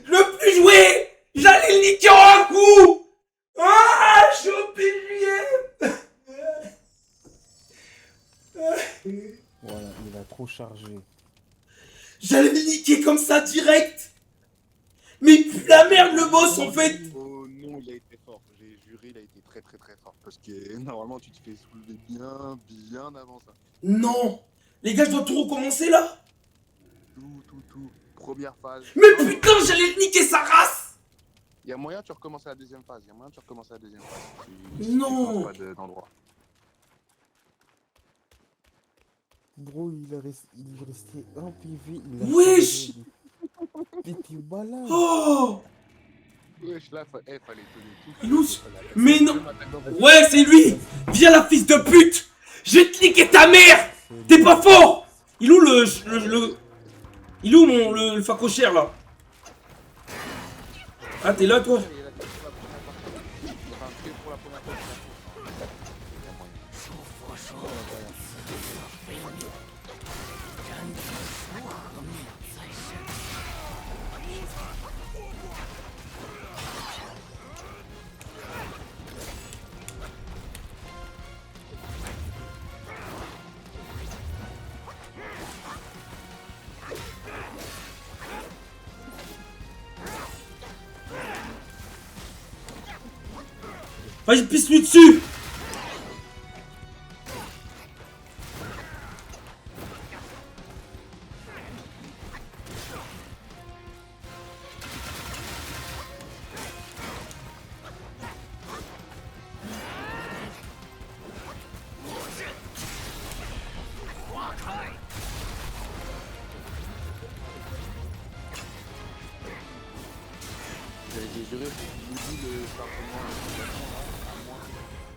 S1: Le plus joué! J'allais le niquer en un coup! Ah! Je suis obligé!
S8: Voilà, il a trop chargé.
S1: J'allais le niquer comme ça direct! Mais il pue la merde le boss en fait!
S7: Oh non, il a été fort. J'ai juré, il a été très fort. Parce que normalement, tu te fais soulever bien avant ça.
S1: Non! Les gars, je dois tout recommencer là?
S7: Tout. Première phase.
S1: Mais putain, j'allais le niquer sa race!
S7: Il y a moyen de recommencer la deuxième phase.
S1: Non.
S7: Pas d'endroit.
S8: Bro, il restait un PV. Il a
S1: Wesh!
S8: Mais t'es malade.
S1: Oh!
S7: Wesh, là, fallait tenir tout.
S1: Il ose. Mais non! Ouais, c'est lui! Viens la fils de pute! Je vais te niquer ta mère! T'es pas fort! Il est où il est où le facochère là? Ah, t'es là toi? Vas-y, pisse-lui dessus.
S7: J'ai juré, je vous dis le chargement,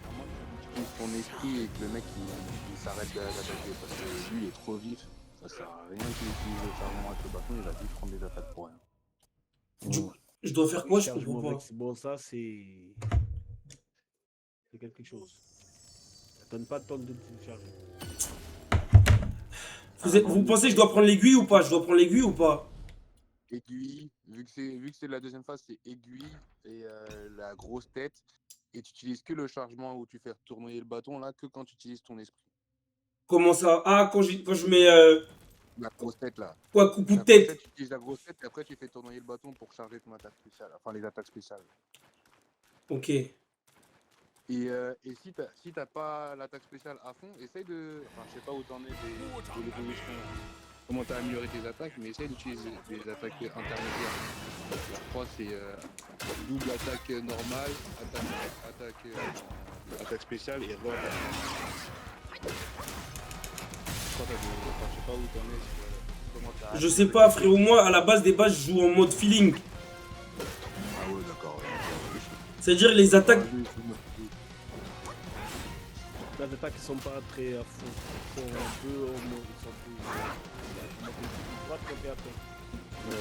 S7: à moins que tu utilises ton esprit et que le mec il s'arrête d'attaquer parce que lui il est trop vif. Ça sert à rien qu'il utilise le chargement avec le bâton, il va vite prendre des attaques pour rien.
S1: Je dois faire quoi? Je
S6: Chargement
S1: comprends pas.
S6: avec- Bon, ça, c'est quelque chose. Ça donne pas le temps de télécharger.
S1: Vous pensez que je dois prendre l'aiguille ou pas? Je dois prendre l'aiguille ou pas?
S7: Aiguille, vu que c'est la deuxième phase, c'est aiguille et la grosse tête. Et tu utilises que le chargement où tu fais tournoyer le bâton là, que quand tu utilises ton esprit.
S1: Comment ça? Ah, quand je mets...
S7: La grosse tête là.
S1: Quoi, coup de
S7: La grosse
S1: tête?
S7: tête, tu utilises la grosse tête et après tu fais tournoyer le bâton pour charger ton attaque spéciale. Enfin les attaques spéciales.
S1: Ok.
S7: Et si t'as pas l'attaque spéciale à fond, essaye de. Enfin, je sais pas où t'en es de l'évolution, comment t'as amélioré tes attaques, mais essaye d'utiliser des attaques intermédiaires. Je crois que c'est double attaque normale, attaque spéciale et re-attaque. Je crois que je sais pas où t'en es. Comment t'as
S1: Je sais pas, frérot. Moi, à la base des bases, je joue en mode feeling.
S7: Ah ouais, d'accord.
S1: C'est-à-dire les attaques...
S6: Les attaques ils sont pas très à fond. Ils sont un peu au moins, ils sont plus. On va te compter après.
S7: Ouais.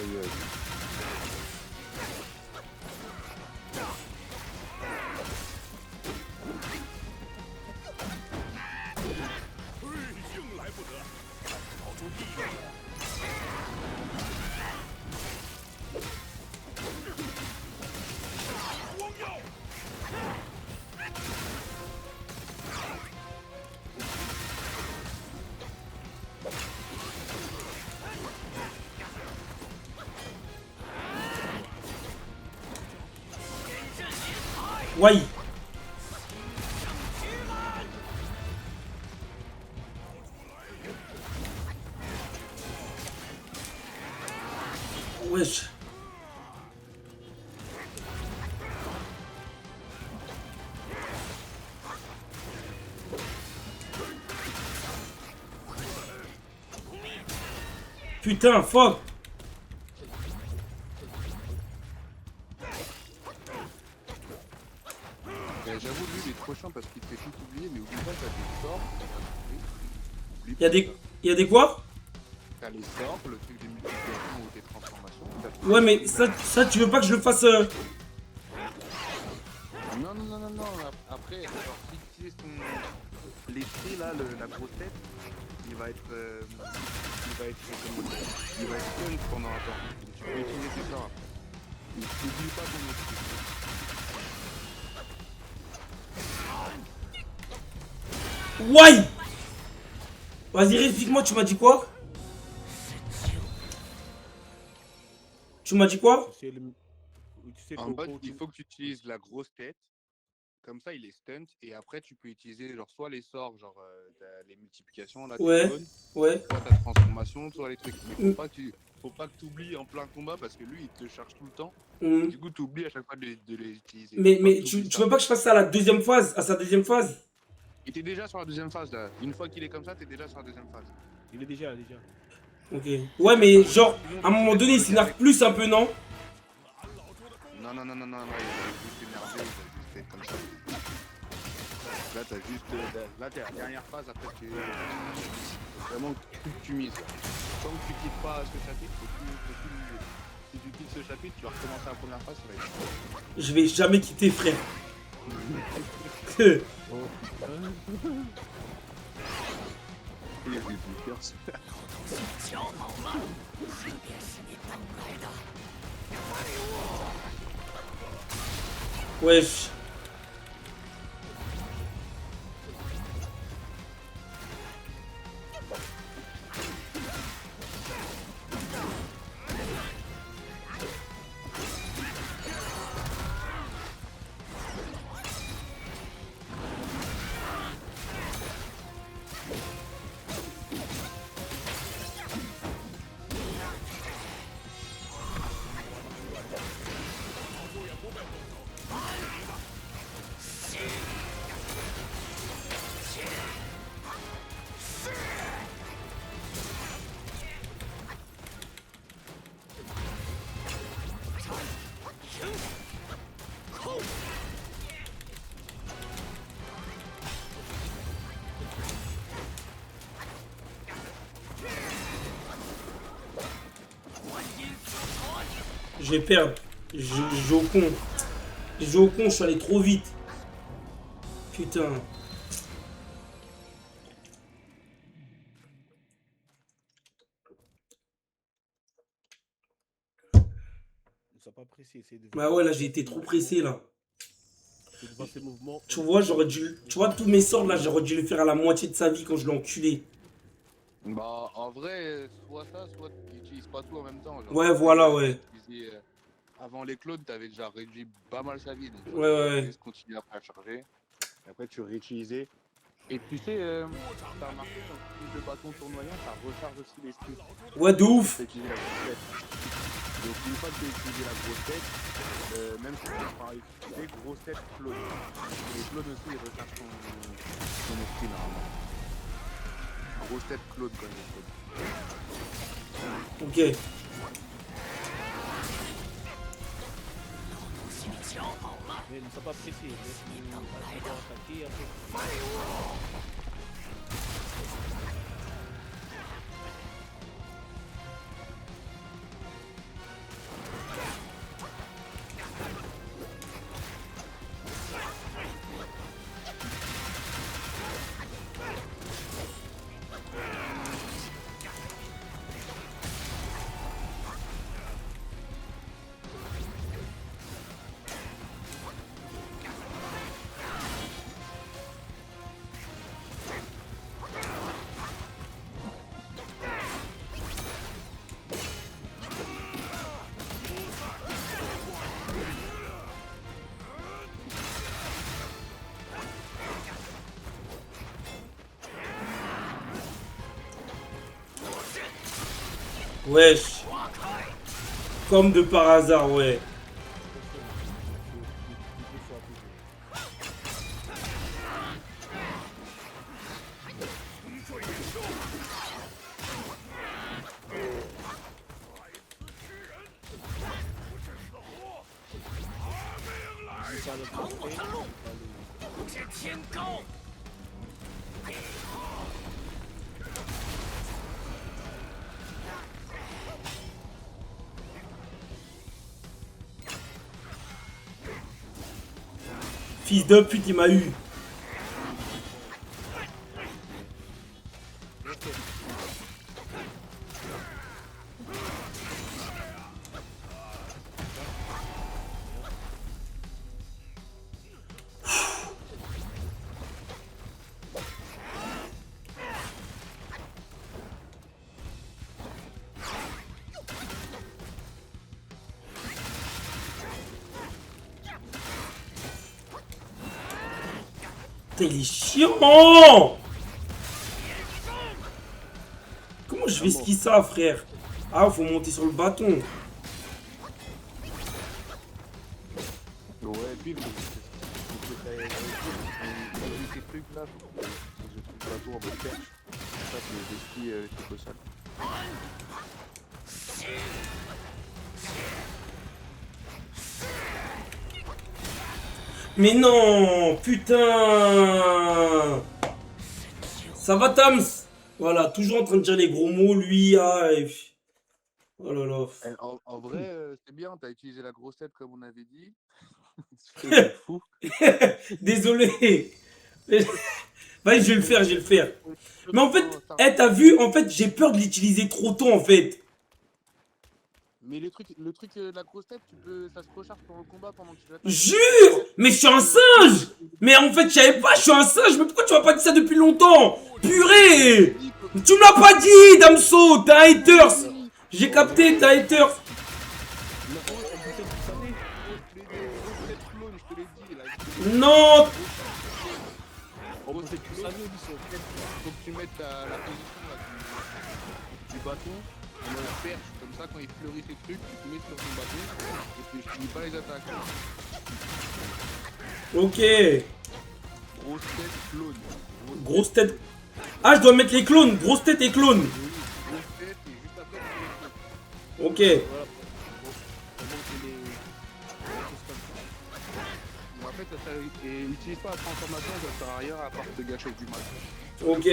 S1: Ouais. Wesh. Putain, fuck.
S7: J'avoue, lui, il est trop chiant parce qu'il te fait tout oublier, mais oublie pas, t'as des sorts.
S1: Il y a des quoi?
S7: T'as les sorts, le truc des multiplications ou des transformations.
S1: Ouais, mais ça, tu veux pas que je le fasse...
S7: Non. Après, alors, si tu utilises ton... l'esprit, là, la grosse tête, il va être stun pendant un temps. Donc, tu peux utiliser tes sorts après. Mais n'oublie pas ton esprit.
S1: Ouais. Vas-y, explique-moi, tu m'as dit quoi? Tu m'as dit quoi?
S6: Tu sais
S7: En
S6: Coco,
S7: mode, il faut que tu utilises la grosse tête. Comme ça, il est stunt. Et après, tu peux utiliser genre soit les sorts, genre les multiplications, là,
S1: Ouais, ouais.
S7: soit ta transformation, soit les trucs. Mais faut pas que tu oublies en plein combat parce que lui, il te charge tout le temps.
S1: Mm.
S7: Du coup, tu oublies à chaque fois de les utiliser.
S1: Mais tu veux pas que je fasse ça à la deuxième phase? À sa deuxième phase?
S7: Il était déjà sur la deuxième phase là. Une fois qu'il est comme ça, t'es déjà sur la deuxième phase.
S6: il est déjà.
S1: Ok. Ouais, mais genre, à un moment donné, il s'énerve plus un peu, non?
S7: Non, il est juste énervé, il va juste être comme ça. Là, t'as juste. Là, t'es à la dernière phase, après, faut vraiment que tu mises. Tant que tu quittes pas ce chapitre, si tu quittes ce chapitre, tu vas recommencer la première phase, ça va être.
S1: Je vais jamais quitter, frère.
S7: Il y a des bloopers.
S1: Wesh. Je vais perdre. Je joue au con. Je joue au con, je suis allé trop vite. Putain.
S6: Ne sois pas pressé, essaye de
S1: Bah ouais, là, j'ai été trop pressé, là.
S6: de voir ses mouvements.
S1: Tu vois, j'aurais dû... Tu vois, tous mes sorts, là, j'aurais dû les faire à la moitié de sa vie quand je l'ai enculé.
S7: Bah, en vrai, soit ça, soit tu n'utilises pas tout en même temps. Genre,
S1: Ouais, voilà, ouais.
S7: Avant les clones, t'avais déjà réduit pas mal sa vie. Donc,
S1: Ouais, ouais.
S7: juste continuer après à charger. Et après, tu réutilisais. Et tu sais, t'as remarqué quand tu utilises le bâton tournoyant, ça recharge aussi les skills.
S1: Ouais, de ouf.
S7: T'as utilisé la grosse tête. Donc, une fois que tu as utilisé la grosse tête, même si tu prends utiliser grosse tête, clone. Les clones aussi, ils rechargent ton esprit normalement. Grosse tête, clone quand même.
S1: Ok.
S6: Mais ne sois pas pressé. Laisse-le attaquer après.
S1: Wesh. Comme de par hasard, ouais. Fils de pute, il m'a eu. Putain, il est chiant. Comment je vais ski ça, frère? Ah, faut monter sur le bâton.
S7: Ouais, puis il faut que tu aies ces trucs là, faut que je trouve pas tout en mode perche. Ça, c'est des skis tout au sol.
S1: Mais non, putain. Ça va, Tams? Voilà, toujours en train de dire les gros mots, lui. Ah, et... Oh là là.
S7: En vrai, c'est bien, t'as utilisé la grosse tête comme on avait dit. C'est fou.
S1: Désolé. Vas-y, je vais le faire, je vais le faire. Mais en fait, t'as vu, en fait, j'ai peur de l'utiliser trop tôt, en fait.
S7: Mais le truc de la grosse tête, ça se recharge pendant le combat, pendant que tu l'attaques.
S1: Jure. Mais je suis un singe. Mais en fait, je savais pas, je suis un singe. Mais pourquoi tu m'as pas dit ça depuis longtemps? Purée. Tu me l'as pas dit, Damso. T'es un haters. J'ai capté, t'es un haters. Non.
S7: Faut que tu mettes la position là, du bâton en mode perche, comme ça quand il fleurit ces trucs, tu te mets sur ton bâton et puis je finis pas les attaques.
S1: Ok.
S7: Grosse tête, clone.
S1: Grosse tête. Ah, je dois mettre les clones. Grosse tête et clone.
S7: Grosse tête et juste après tu mets les clones.
S1: Ok.
S7: En fait, et utilise pas la transformation, ça sert à rien à part te gâcher du mal.
S1: Ok.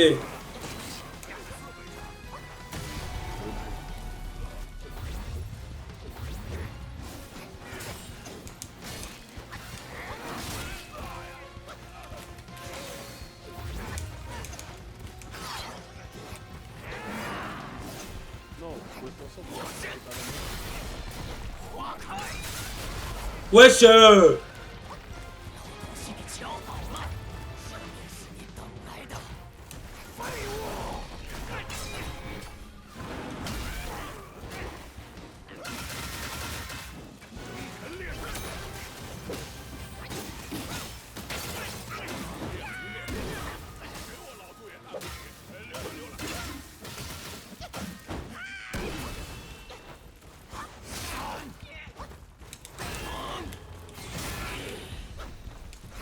S6: ensemble. C'est pas la même.
S1: Wesh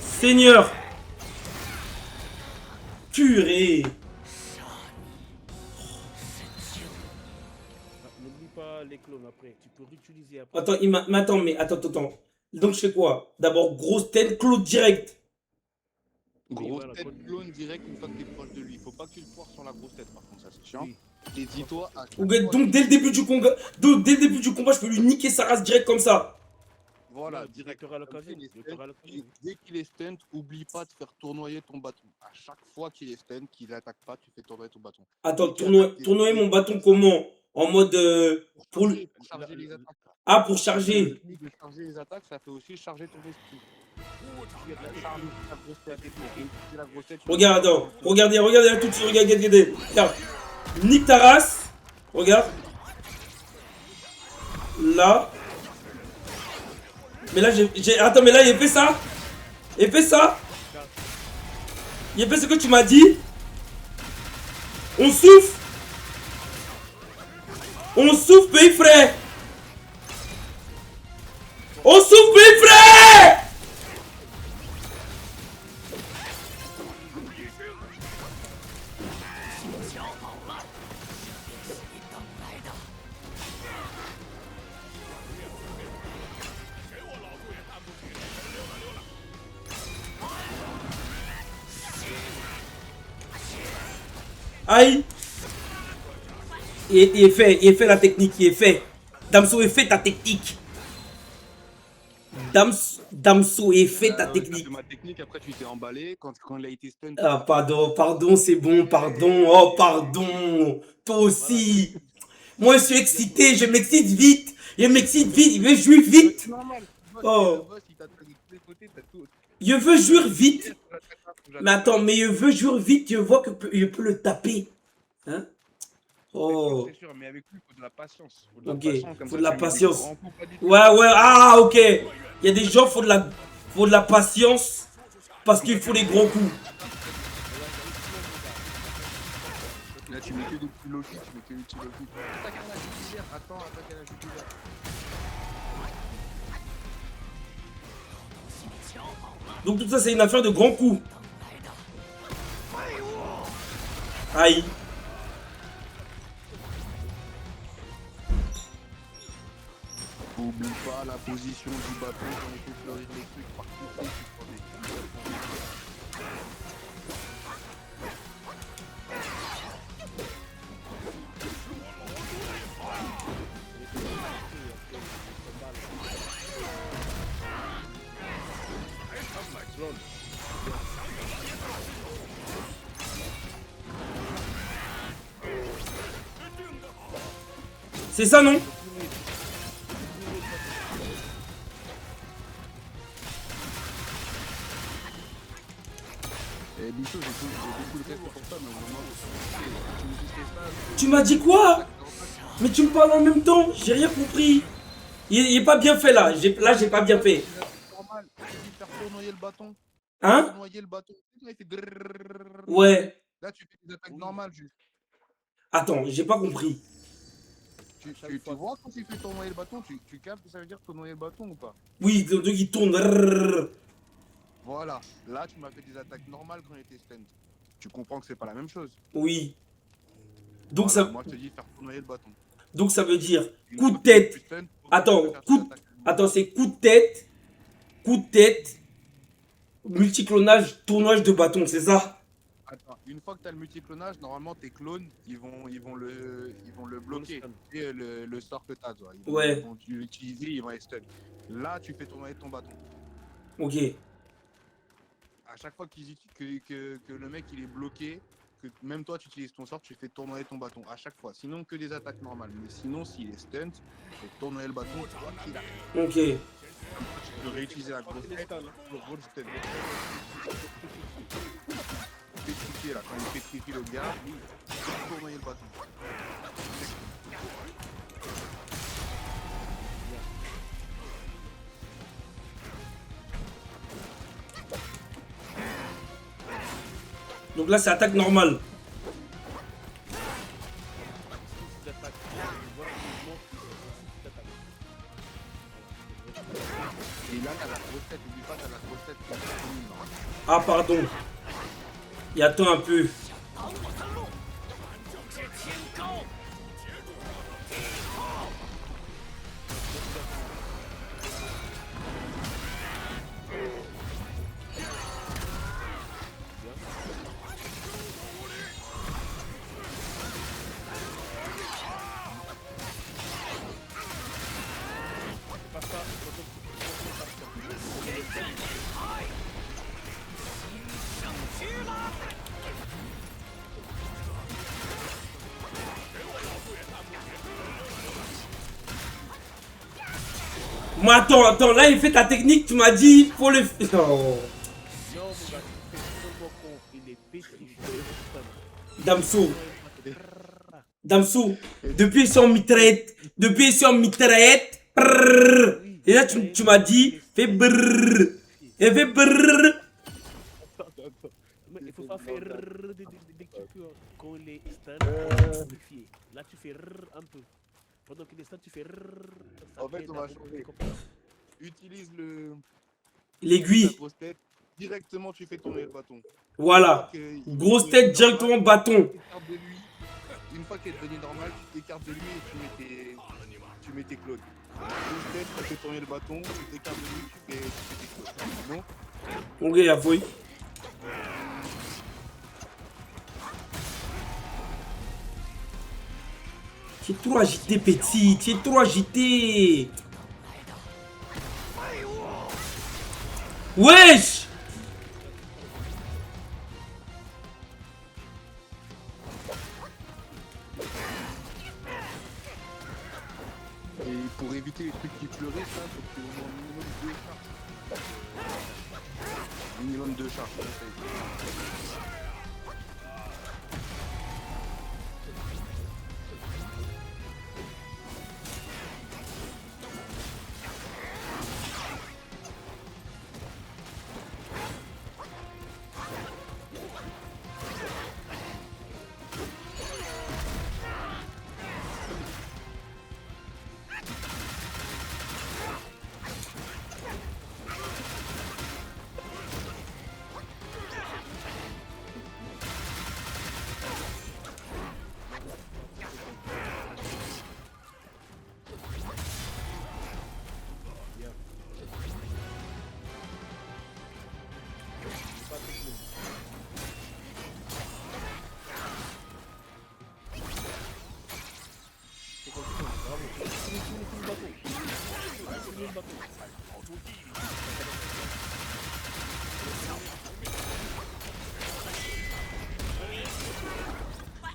S1: Seigneur. Purée.
S6: N'oublie pas les clones après. Tu peux réutiliser après.
S1: Attends, mais attends. Donc je fais quoi? D'abord, grosse tête, Claude direct.
S7: Grosse
S6: voilà,
S7: tête,
S6: code-
S7: clone direct une fois que t'es proche de lui. Faut pas que tu le foires sur la grosse tête, par contre, ça c'est chiant.
S6: Oui.
S7: Et dis-toi, à chaque
S1: Donc
S7: fois
S1: dès le début du combat, je peux lui niquer sa race direct comme ça.
S7: Voilà,
S6: Non,
S7: direct.
S6: tu auras l'occasion. Tu auras l'occasion.
S7: Dès qu'il est stun, oublie pas de faire tournoyer ton bâton. À chaque fois qu'il est stun, qu'il attaque pas, tu fais tournoyer ton bâton.
S1: Attends,
S7: Dès qu'il attaque,
S1: tournoyer mon bâton comment? En mode
S7: pour
S1: pour
S7: charger les attaques.
S1: pour charger.
S7: Le technique de charger les attaques, ça fait aussi charger ton esprit. Charger la grosse tête et tout. Et si la grosse tête, tu-
S1: Regarde, attends, regardez là tout de suite, regardez. Regarde. Nique ta race. Regarde. Là. Mais là attends, mais là il a fait ça. Il a fait ça. Il a fait ce que tu m'as dit. On souffle. Pays frère. On souffle, pays frère. Aïe. Il est fait la technique, il est fait. Damso est fait ta technique. Damso est fait ta
S7: Ouais,
S1: technique.
S7: t'as fait ma technique, après tu t'es emballé. Quand il a été stun,
S1: Ah pardon, c'est bon, pardon. Oh pardon. Toi aussi. Moi je suis excité, je m'excite vite. Je veux jouer vite.
S7: c'est normal.
S1: Oh.
S7: Le boss, il t'attaque de tous les côtés, t'as tout.
S1: Je veux jouer vite. Mais attends, mais je veux jouer vite, je vois que je peux le taper. Hein? Oh.
S7: C'est sûr, mais avec lui, il faut de la patience. Faut de la
S1: Ok,
S7: patience, comme
S1: faut
S7: ça,
S1: de la
S7: tu mets des
S1: patience.
S7: grands coups, pas du tout.
S1: Ouais, ah ok. Il y a des gens, faut de la patience parce qu'il faut les gros coups.
S7: Là, tu mets que des petits Loki, Attaque à la judiciaire, attends, attaque à la judiciaire.
S1: Donc tout ça c'est une affaire de grands coups. Aïe.
S7: Oublie pas la position du bâton quand il fait fleurir les trucs partout. Tu prends des
S1: C'est ça non?
S7: Et Bichot, j'ai beaucoup de respect pour ça, mais au moment où tu me dis que ça,
S1: Tu m'as dit quoi? Mais tu me parles en même temps, j'ai rien compris. Il est pas bien fait là, j'ai pas bien fait.
S7: c'est normal. Tu dis faire tournoyer le bâton.
S1: Hein?
S7: Tournoyer le bâton. Il fait grrrr.
S1: Ouais.
S7: Là, tu fais des attaques normales juste.
S1: Attends, j'ai pas compris.
S7: Tu vois quand il fait tournoyer le bâton, tu captes que ça veut dire tournoyer le bâton ou pas?
S1: Oui, donc il tourne. Rrrr.
S7: Voilà. Là, tu m'as fait des attaques normales quand il était stand. Tu comprends que c'est pas la même chose.
S1: Oui. Donc
S7: Voilà,
S1: ça,
S7: moi, je te dis faire tournoyer le bâton.
S1: donc ça veut dire
S7: Une
S1: coup
S7: fois
S1: de
S7: que tu
S1: tête.
S7: stun, faut
S1: Attends,
S7: faire tes attaques.
S1: attends, c'est coup de tête, multiclonage, tournage de bâton, c'est ça?
S7: Attends, une fois que tu as le multiclonage, normalement tes clones, ils vont le bloquer. Et le sort que tu as, toi.
S1: Ouais.
S7: Ils vont l'utiliser, ils vont être stun. Là, tu fais tournoyer ton bâton.
S1: Ok.
S7: À chaque fois que le mec il est bloqué, que même toi tu utilises ton sort, tu fais tournoyer ton bâton à chaque fois. Sinon que des attaques normales. Mais sinon s'il est stunt, tu fais tournoyer le bâton, tu vois qu'il arrive.
S1: Ok.
S7: Tu peux réutiliser la grosse tête pour roll stun. Pétrifier là, quand il pétrifie le gars, lui, il fait tournoyer le bâton.
S1: Donc là, c'est attaque normale.
S7: Et là, t'as la grosse tête, n'oublie pas, t'as la grosse tête qui est disponible.
S1: Ah, pardon. Et attends un peu. Mais attends, là il fait ta technique, tu m'as dit, faut le faire. Oh. Damso, depuis sur mitraillette, et là tu m'as dit, fais brrrr, et fais brrrr.
S6: Il faut pas faire dès que tu peux, quand les stuns, modifier. Là tu fais un peu. Pendant que les stuns, tu fais.
S7: En fait, on va changer. Utilise
S1: l'aiguille.
S7: la grosse tête. Directement, tu fais tourner le bâton.
S1: Voilà. Grosse tête, directement bâton.
S7: Une fois qu'il est devenu normal, tu t'écartes de lui et tu mets tes clones. Grosse tête, tu fais tourner le bâton, tu t'écartes de lui, tu fais tes clones. Bon.
S1: Ok, la fouille. Tu es trop agité, petit. Tu es trop agité. Wesh!
S7: Et pour éviter les trucs qui fleurissent, hein, faut que tu aies au moins minimum 2 charges.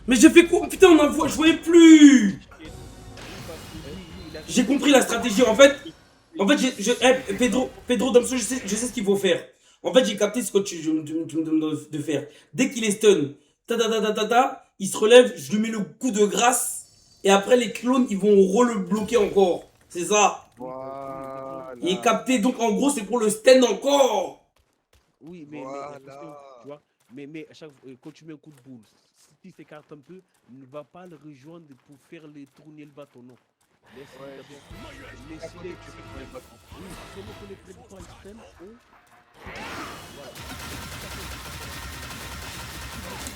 S1: Mais j'ai fait quoi? Putain, je voyais plus. J'ai compris la stratégie. En fait, Pedro Damso, je sais ce qu'il faut faire. En fait, j'ai capté ce que tu me demandes de faire. Dès qu'il est stun, il se relève, je lui mets le coup de grâce. Et après, les clones, ils vont le bloquer encore. C'est ça.
S7: Voilà.
S1: Il est capté. Donc, en gros, c'est pour le stun encore.
S6: Oui, mais,
S7: voilà.
S6: Tu vois, mais à chaque, quand tu mets un coup de boule, si tu t'écartes un peu, ne va pas le rejoindre pour faire tourner le bâton, non. Laisse-les, tu fais tourner le bâton. Oui, seulement que les prédicteurs extrêmes ont... Voilà.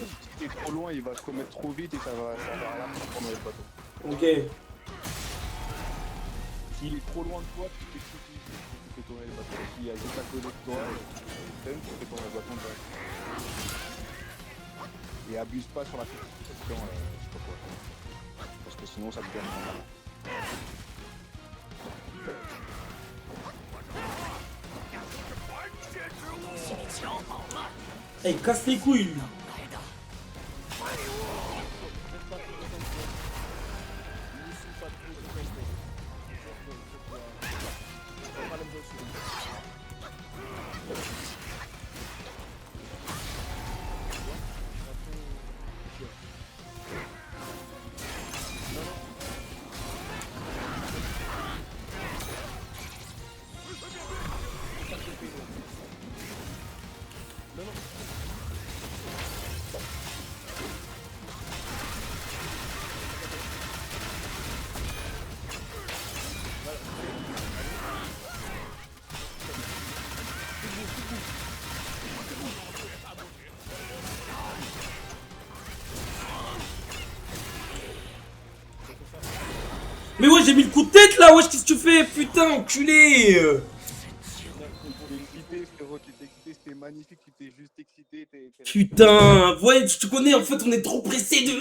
S7: Si t'es trop loin, il va se remettre trop vite et ça va rien faire pour tourner le bâton.
S1: Ok.
S7: S'il est trop loin de toi, tu fais tourner le bâton. S'il y a juste à côté de toi, tu fais tourner le bâton direct. Et abuse pas sur la précipitation, je sais pas quoi. Parce que sinon ça te gagne.
S1: Eh, casse les couilles, lui. Mais ouais, j'ai mis le coup de tête là, wesh, qu'est-ce que tu fais? Putain, enculé!
S7: T'es excité, frérot, tu t'es excité, c'était magnifique, tu t'es juste excité.
S1: Putain, ouais, tu connais, en fait, on est trop pressé de...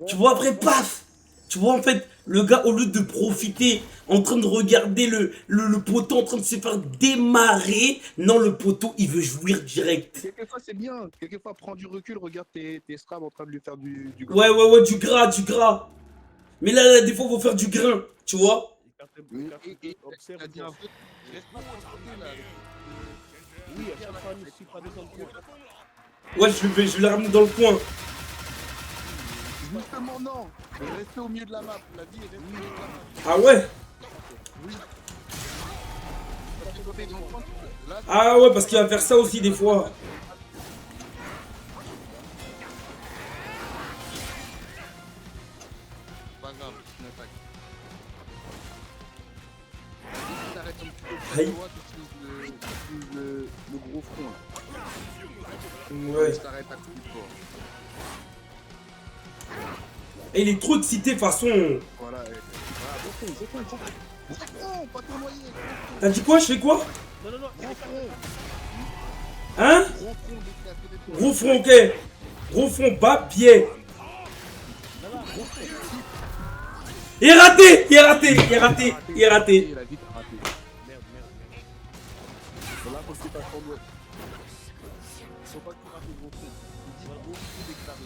S1: Tu vois, après, paf! Tu vois, en fait, le gars, au lieu de profiter, en train de regarder le poteau en train de se faire démarrer, non, le poteau, il veut jouir direct.
S7: Quelquefois, c'est bien. Quelquefois, prends du recul, regarde tes scrabs en train de lui faire du gras.
S1: Ouais, du gras, du gras. Mais là, des fois, il faut faire du grain, tu vois.
S7: Observe, t'as dit un peu. Reste pas tranquille, là.
S6: Oui, à chaque fois, ne suis pas dans le coin.
S1: Ouais, je vais le ramener dans le coin.
S7: Justement, non. Restez au milieu de la map. La vie est restée au milieu de la map.
S1: Ah ouais?
S7: Oui. Parce que côté dans le coin, là,
S1: Ah ouais, parce qu'il va faire ça aussi des fois.
S7: pas grave, c'est une attaque. Si t'arrêtes un petit peu près
S1: Aïe.
S7: de toi, tu utilises le gros front là.
S1: Ouais.
S7: Si t'arrêtes à coup de fort.
S1: Et il est trop excité, de toute façon.
S7: Voilà, c'est quoi, non, pas ton noyer.
S1: T'as dit quoi? Je fais quoi?
S6: Non, non, non,
S7: Gros front,
S1: Hein?
S7: gros front déclassé des tours.
S1: Gros front, ok. Gros front, bas, pied. Il est raté! Il est raté! Il est raté! Il est raté!
S7: Il a vite raté.
S6: Merde.
S7: Là, faut que tu fasses ton doigt. Faut pas que tu rates le gros front. Il dit gros front déclaré.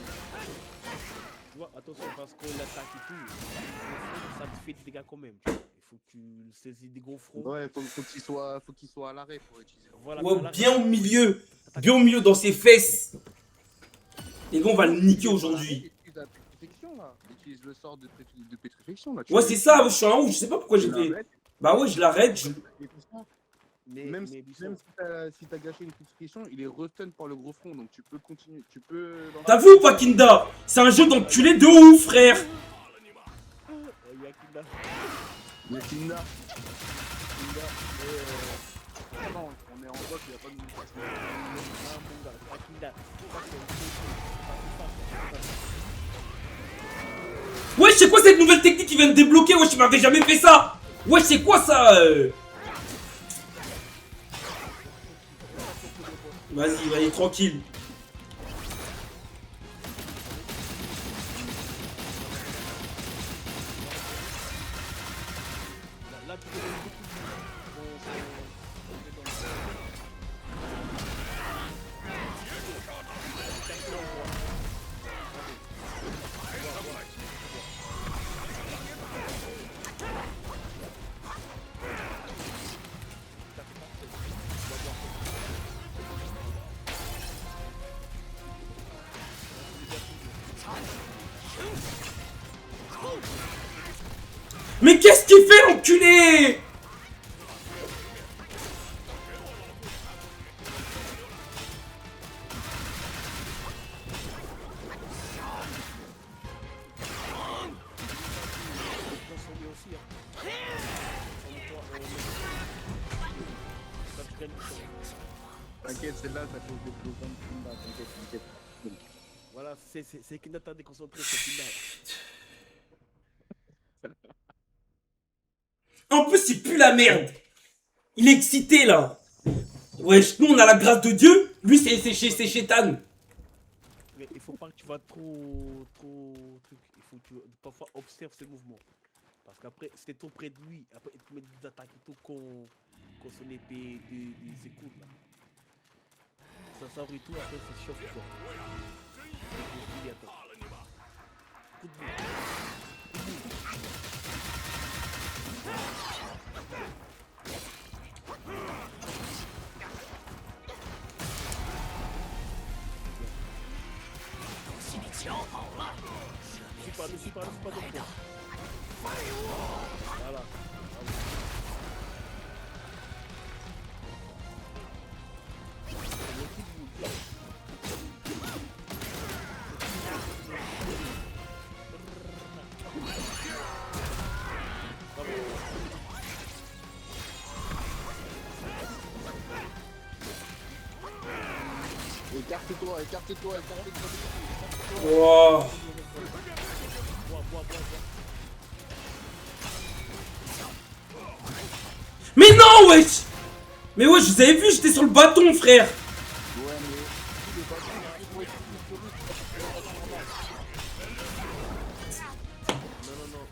S6: Tu vois, attention, parce qu'on l'attaque et tout, ça te fait des dégâts quand même. Tu vois. Il faut que tu saisis des gros fronts.
S7: Ouais, faut qu'il soit à l'arrêt pour utiliser.
S6: Voilà,
S1: Ouais,
S6: voilà.
S1: bien au milieu. Bien au milieu, dans ses fesses. Les gars, on va le niquer aujourd'hui.
S7: Utilise la pétrification là. Utilise le sort de pétrification là.
S1: Ouais, c'est ça, je suis en haut, je sais pas pourquoi j'ai fait. Bah ouais, je l'arrête.
S7: Même
S6: Mais
S7: si t'as gâché une pétrification, il est restun par le gros front, donc tu peux continuer. Tu peux.
S1: T'as vu ou pas, Kinda? C'est un jeu d'enculé de ouf, frère.
S7: Mais Kinda. Non, on est en vote, il n'y a pas de mutation.
S1: Ouais, c'est quoi cette nouvelle technique qui vient de débloquer? Ouais, je m'avais jamais fait ça. Ouais, c'est quoi ça? Vas-y, tranquille.
S6: là, tu peux beaucoup
S1: Mais qu'est-ce qu'il fait, l'enculé?
S7: T'inquiète, celle-là, ça cause des flots comme Kinda, t'inquiète.
S6: Voilà, c'est qui n'a pas déconcentré, c'est qui là.
S1: En plus, il pue la merde. Il est excité, là. Wesh, nous, on a la grâce de Dieu. Lui, c'est chétan.
S6: Mais il faut pas que tu vas trop truc. Il faut que tu parfois observes ses mouvements. Parce qu'après, si t'es trop près de lui, après, il te met des attaques et tout qu'on son épée des écoutes là. Ça sort et tout, après, c'est chaud quoi. Il attend. Coup de boule. Ne suis pas de quoi. Voilà.
S7: Écarte-toi.
S1: Wow. wesh. Mais ouais, je vous avais vu, j'étais sur le bâton, frère.
S7: Ouais, mais si le bâton, il faut être plus sur lui,
S6: Non, non, non.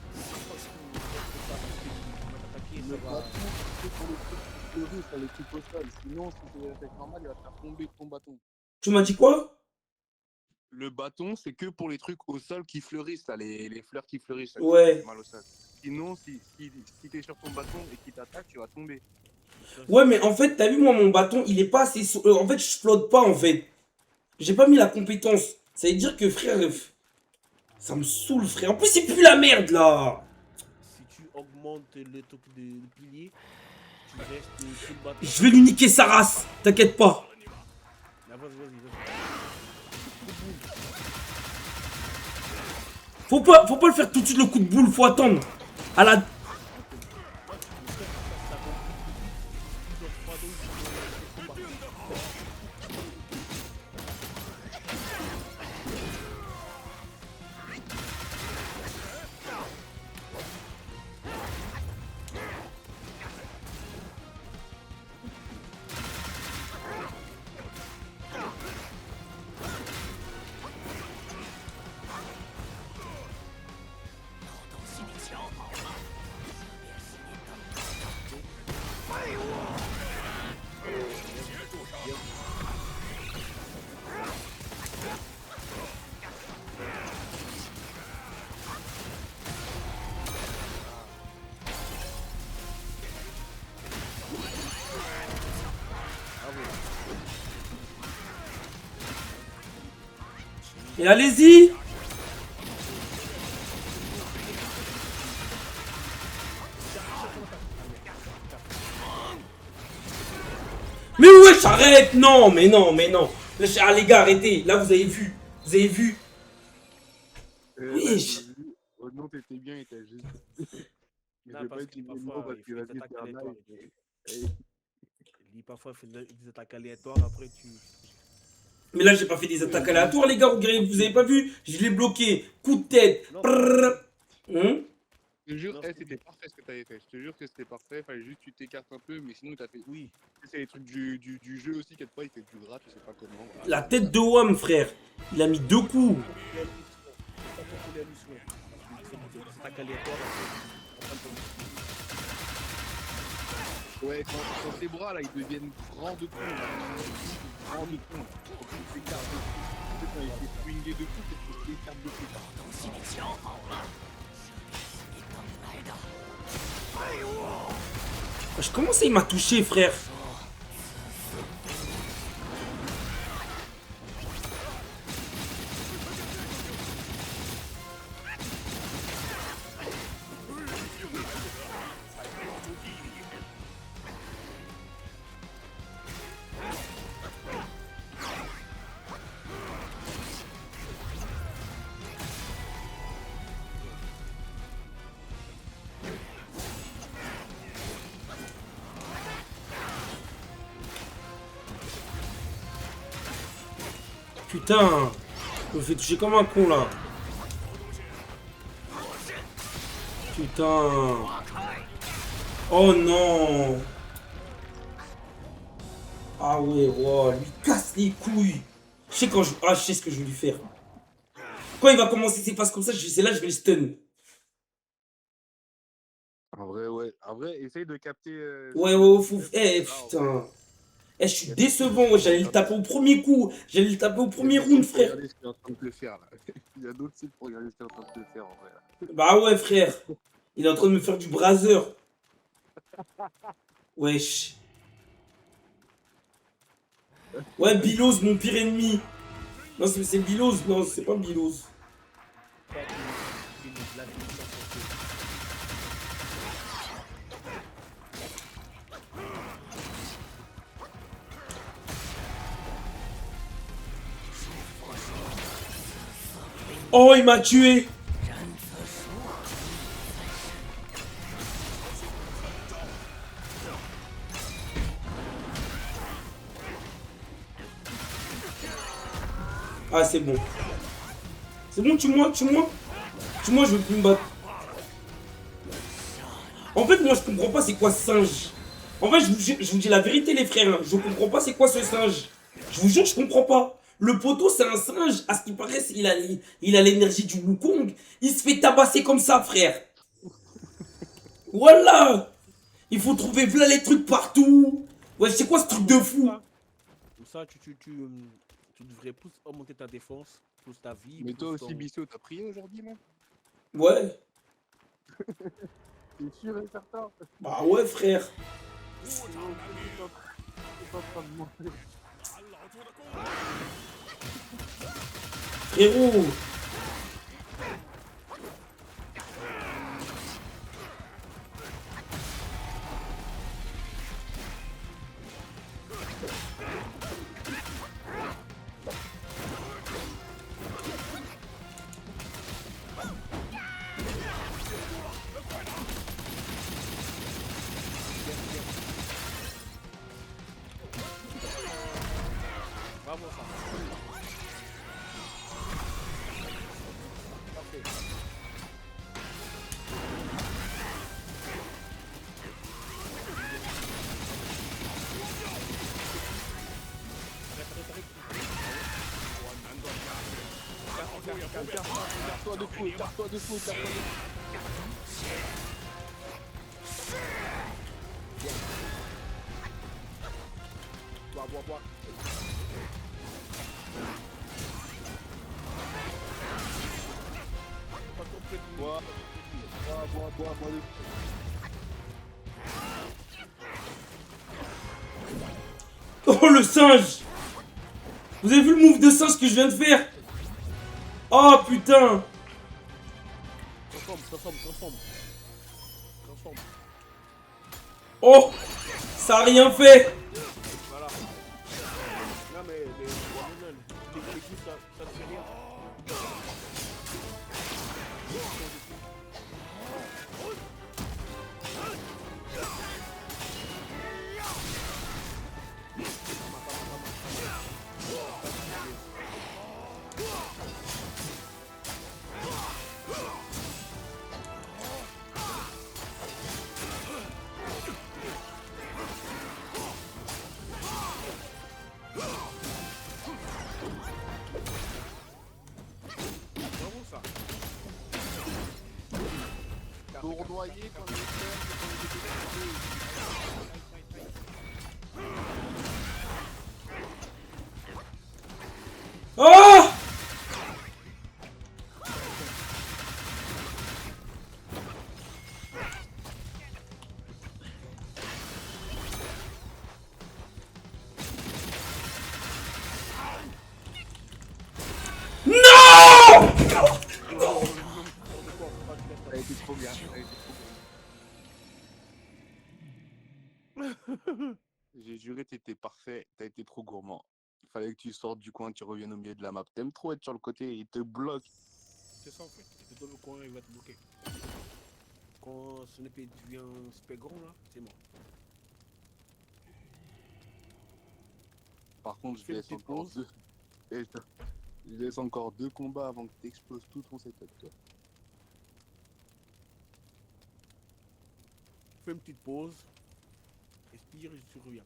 S7: le bâton, c'est pour le truc qui fleurit, ça le truc au sol. Sinon, si c'est avec normal, il va te faire tomber ton bâton.
S1: Tu m'as dit quoi?
S7: Le bâton, c'est que pour les trucs au sol qui fleurissent, là, les fleurs qui fleurissent, ça
S1: Ouais.
S7: fait mal au sol. Sinon, si t'es sur ton bâton et qu'il t'attaque, tu vas tomber.
S1: Ouais, mais en fait, t'as vu, moi, mon bâton, il est pas assez... en fait, je flotte pas, en fait. J'ai pas mis la compétence. Ça veut dire que, frère... ça me saoule, frère. En plus, c'est plus la merde, là.
S6: Si tu augmentes le truc de pilier, tu restes sur le bâton.
S1: Je vais lui niquer sa race. T'inquiète pas.
S6: Ah, vas-y, vas-y, vas-y.
S1: Faut pas le faire tout de suite, le coup de boule. Faut attendre. À la... Et allez-y. Mais ouais, j'arrête. Non, mais non, mais non. Là, ah, les gars, arrêtez. Là, vous avez vu. Vous avez vu. Oui.
S7: Oh non, t'étais bien, il t'a juste. Mais
S6: Non,
S7: je vais
S6: parce
S7: pas
S6: que
S7: dire
S6: parfois,
S7: non parce
S6: il
S7: que
S6: fait
S7: vas-y,
S6: des attaques
S7: c'est un
S6: aléatoires.
S7: live.
S6: Parfois, il fait des attaques aléatoires, après tu...
S1: Mais là, j'ai pas fait des attaques aléatoires, les gars. Vous avez pas vu? Je l'ai bloqué. Coup de tête.
S6: Non.
S1: Prrr.
S7: Je te jure,
S6: Non,
S7: c'était parfait ce que t'avais fait. Je te jure que c'était parfait. Fallait juste que tu t'écartes un peu, mais sinon t'as fait.
S6: Oui.
S7: C'est les trucs du jeu aussi, quelquefois il fait du gras, tu sais pas comment. Voilà.
S1: La tête de Wam, frère. Il a mis 2 coups.
S6: Des attaques aléatoires,
S7: Ouais, quand tes bras là ils deviennent grands de con, là. Grands de con. Quand tu t'écartes de coup. Tu sais, quand il fait swinguer de coup, c'est qu'il s'écarte de coup.
S1: Comment ça, il m'a touché, frère? Putain, je me fais toucher comme un con là. Putain. Oh non. Ah ouais, wow, lui casse les couilles. Je sais quand je sais ce que je vais lui faire. Quand il va commencer ses phases comme ça, c'est là je vais le stun.
S7: En vrai, ouais. En vrai, essaye de capter.
S1: Ouais, faut. Eh putain. Eh, je suis décevant, ouais, j'allais le taper au premier coup. J'allais le taper au premier round, frère.
S7: Regardez ce qu'il est en train de te faire là. Il y a d'autres sites pour regarder ce qu'il est en train de te faire en vrai.
S1: Bah ouais, frère. Il est en train de me faire du braser. Wesh. Ouais, Bilos, mon pire ennemi. Non, c'est Bilos. Non, c'est pas Bilos. Oh, il m'a tué. Ah, c'est bon. C'est bon, tue-moi, tue-moi. Tue-moi, je veux plus me battre. En fait, moi, je comprends pas c'est quoi singe. En vrai, je vous dis la vérité, les frères. Hein. Je comprends pas c'est quoi ce singe. Je vous jure, je comprends pas. Le poteau, c'est un singe. À ce qui paraît, il a l'énergie du Wukong. Il se fait tabasser comme ça, frère. Voilà. Il faut trouver plein les trucs partout. Ouais, c'est quoi ce truc de fou?
S6: Comme ça, tu devrais plus augmenter ta défense, plus ta vie.
S7: Mais
S6: plus
S7: toi aussi,
S6: ton-
S7: Bissot, t'as prié aujourd'hui, man?
S1: Ouais.
S7: T'es sûr et certain?
S1: Bah ouais, frère. Frérot.
S6: Vamos ça. Parfait.
S7: Garde-toi de fou, garde-toi de fou, garde-toi de fou.
S6: Bois. Pas complètement.
S7: Bois de fou.
S1: Oh, le singe. Vous avez vu le move de singe que je viens de faire? Oh, putain.
S6: Transforme.
S1: Oh, ça a rien fait.
S6: Voilà. Non mais les coups, ça ne fait rien. Bravo ça.
S7: Tournoyer comme les frères,
S1: Oh. Non.
S7: t'as été trop bien, J'ai juré t'étais parfait, t'as été trop gourmand. Il fallait que tu sortes du coin, tu reviennes au milieu de la map. T'aimes trop être sur le côté, il te bloque.
S6: C'est ça en fait. Tu te donnes le coin, il va te bloquer. Quand son épée devient super grand là, c'est mort.
S7: Par contre, je
S6: Fais une
S7: laisse
S6: petite
S7: encore
S6: pause.
S7: deux. Et je laisse encore 2 combats avant que t'exploses tout ton setup, toi.
S6: Fais une petite pause. Respire et tu reviens.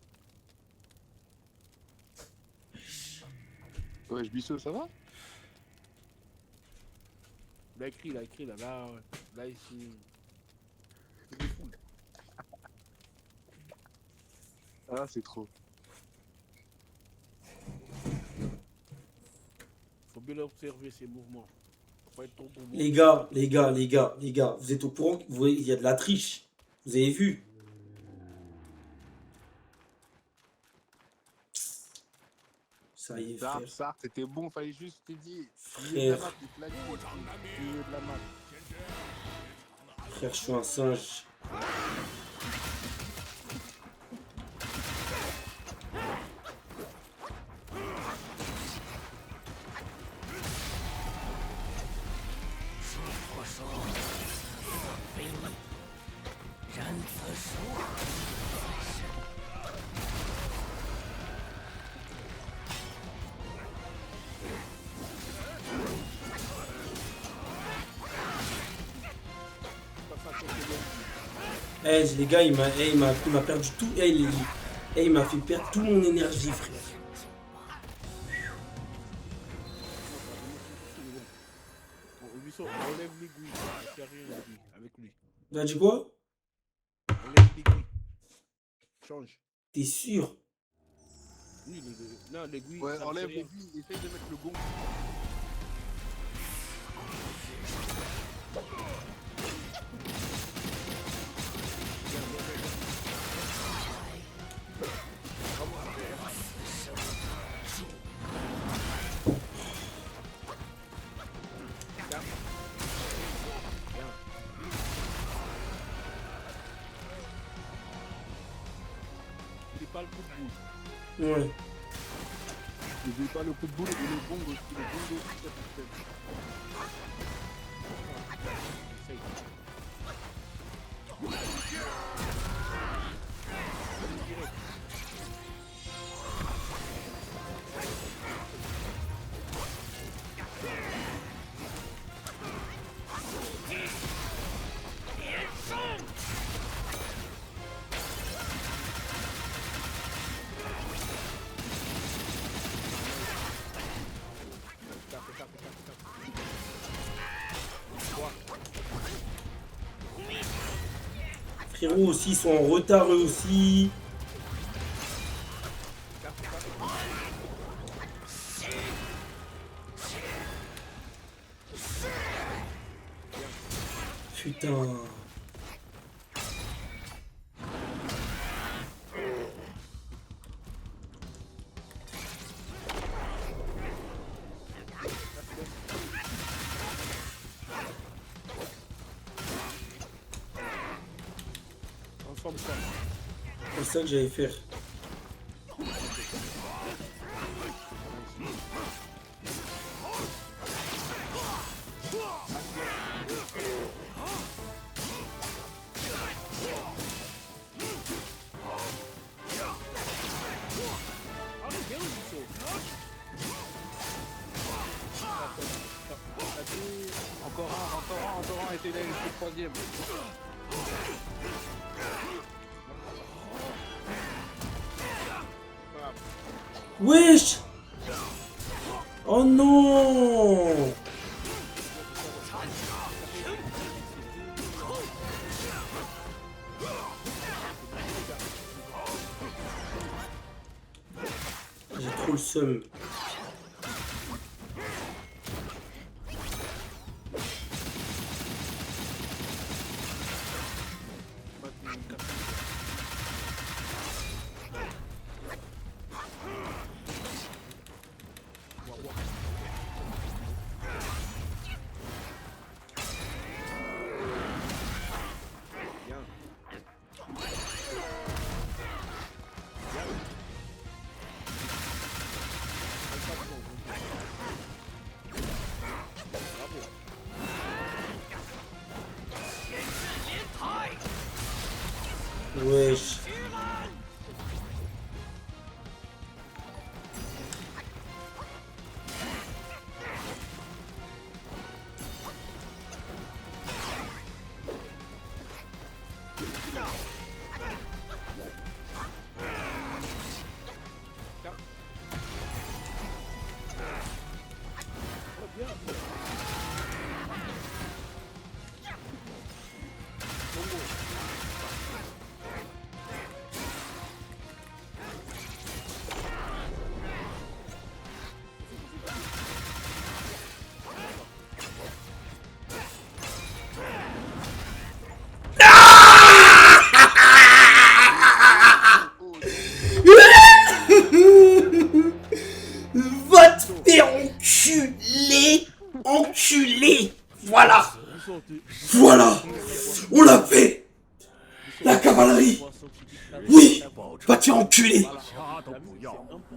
S7: Ouais, Bissot, ça va?
S6: Là, écrit là. Là, ici. C'est des foules.
S7: Ah, c'est trop.
S6: Faut bien observer ses mouvements. Faut pas être trop gourmand.
S1: Les gars, vous êtes au courant que vous voyez, il y a de la triche. Vous avez vu? Ça y est, frère.
S7: Ça, c'était bon, fallait juste, je t'ai dit.
S1: Frère.
S7: Milieu de la map.
S1: Frère, je suis un singe. Eh, les gars, il m'a perdu tout. Il m'a fait perdre toute mon énergie, frère.
S6: Enlève l'aiguille. Ça fait rien l'aiguille avec lui.
S1: T'as dit quoi?
S6: Enlève l'aiguille. Change.
S1: T'es sûr?
S6: Oui, non, l'aiguille.
S7: Ouais,
S6: ça
S7: enlève
S6: fait rien.
S7: l'aiguille, essaye de mettre le gong.
S6: C'est pas le coup de boule.
S1: Ouais.
S7: N'oublie pas le coup de boule et le gong aussi. Le gong aussi, ça fonctionne.
S6: Essaye.
S1: Frérot aussi, ils sont en retard eux aussi. Putain.
S6: Ensemble, ça.
S1: C'est ça que j'allais faire.
S7: Encore un, et t'es là, le troisième.
S1: Wesh! Oh non! J'ai trop le seum. Wesh. Va te faire enculer! Enculé! Voilà! Voilà! On l'a fait! La cavalerie! Oui! Va te faire enculer!
S3: 啥都不要，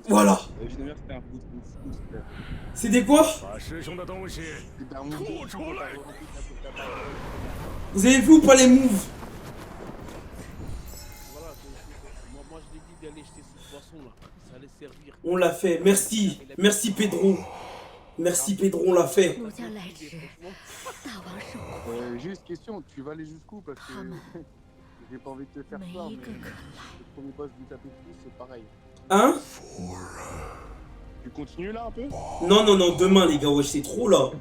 S1: Voilà!
S7: Finalement, c'était un boost.
S1: C'était quoi?
S3: 把师兄的东西
S7: C'était un
S3: 吐
S7: mouvement.
S3: 出来。
S1: Vous avez vu ou pas les moves?
S6: Voilà, moi je l'ai dit d'aller jeter ce poisson là. Ça allait servir.
S1: On l'a fait. Merci. Merci Pedro. Merci Pedro, on l'a fait.
S2: 奴将来迟，大王受苦。
S7: Juste question, tu vas aller jusqu'où? Parce que j'ai pas envie de te faire
S2: 没
S7: peur,
S2: 一
S7: mais
S2: 个肯来。
S7: le premier boss du chapitre 6, c'est pareil.
S1: Hein?
S7: Tu continues là un peu?
S1: Non, non, non, demain, les gars, wesh, c'est trop là.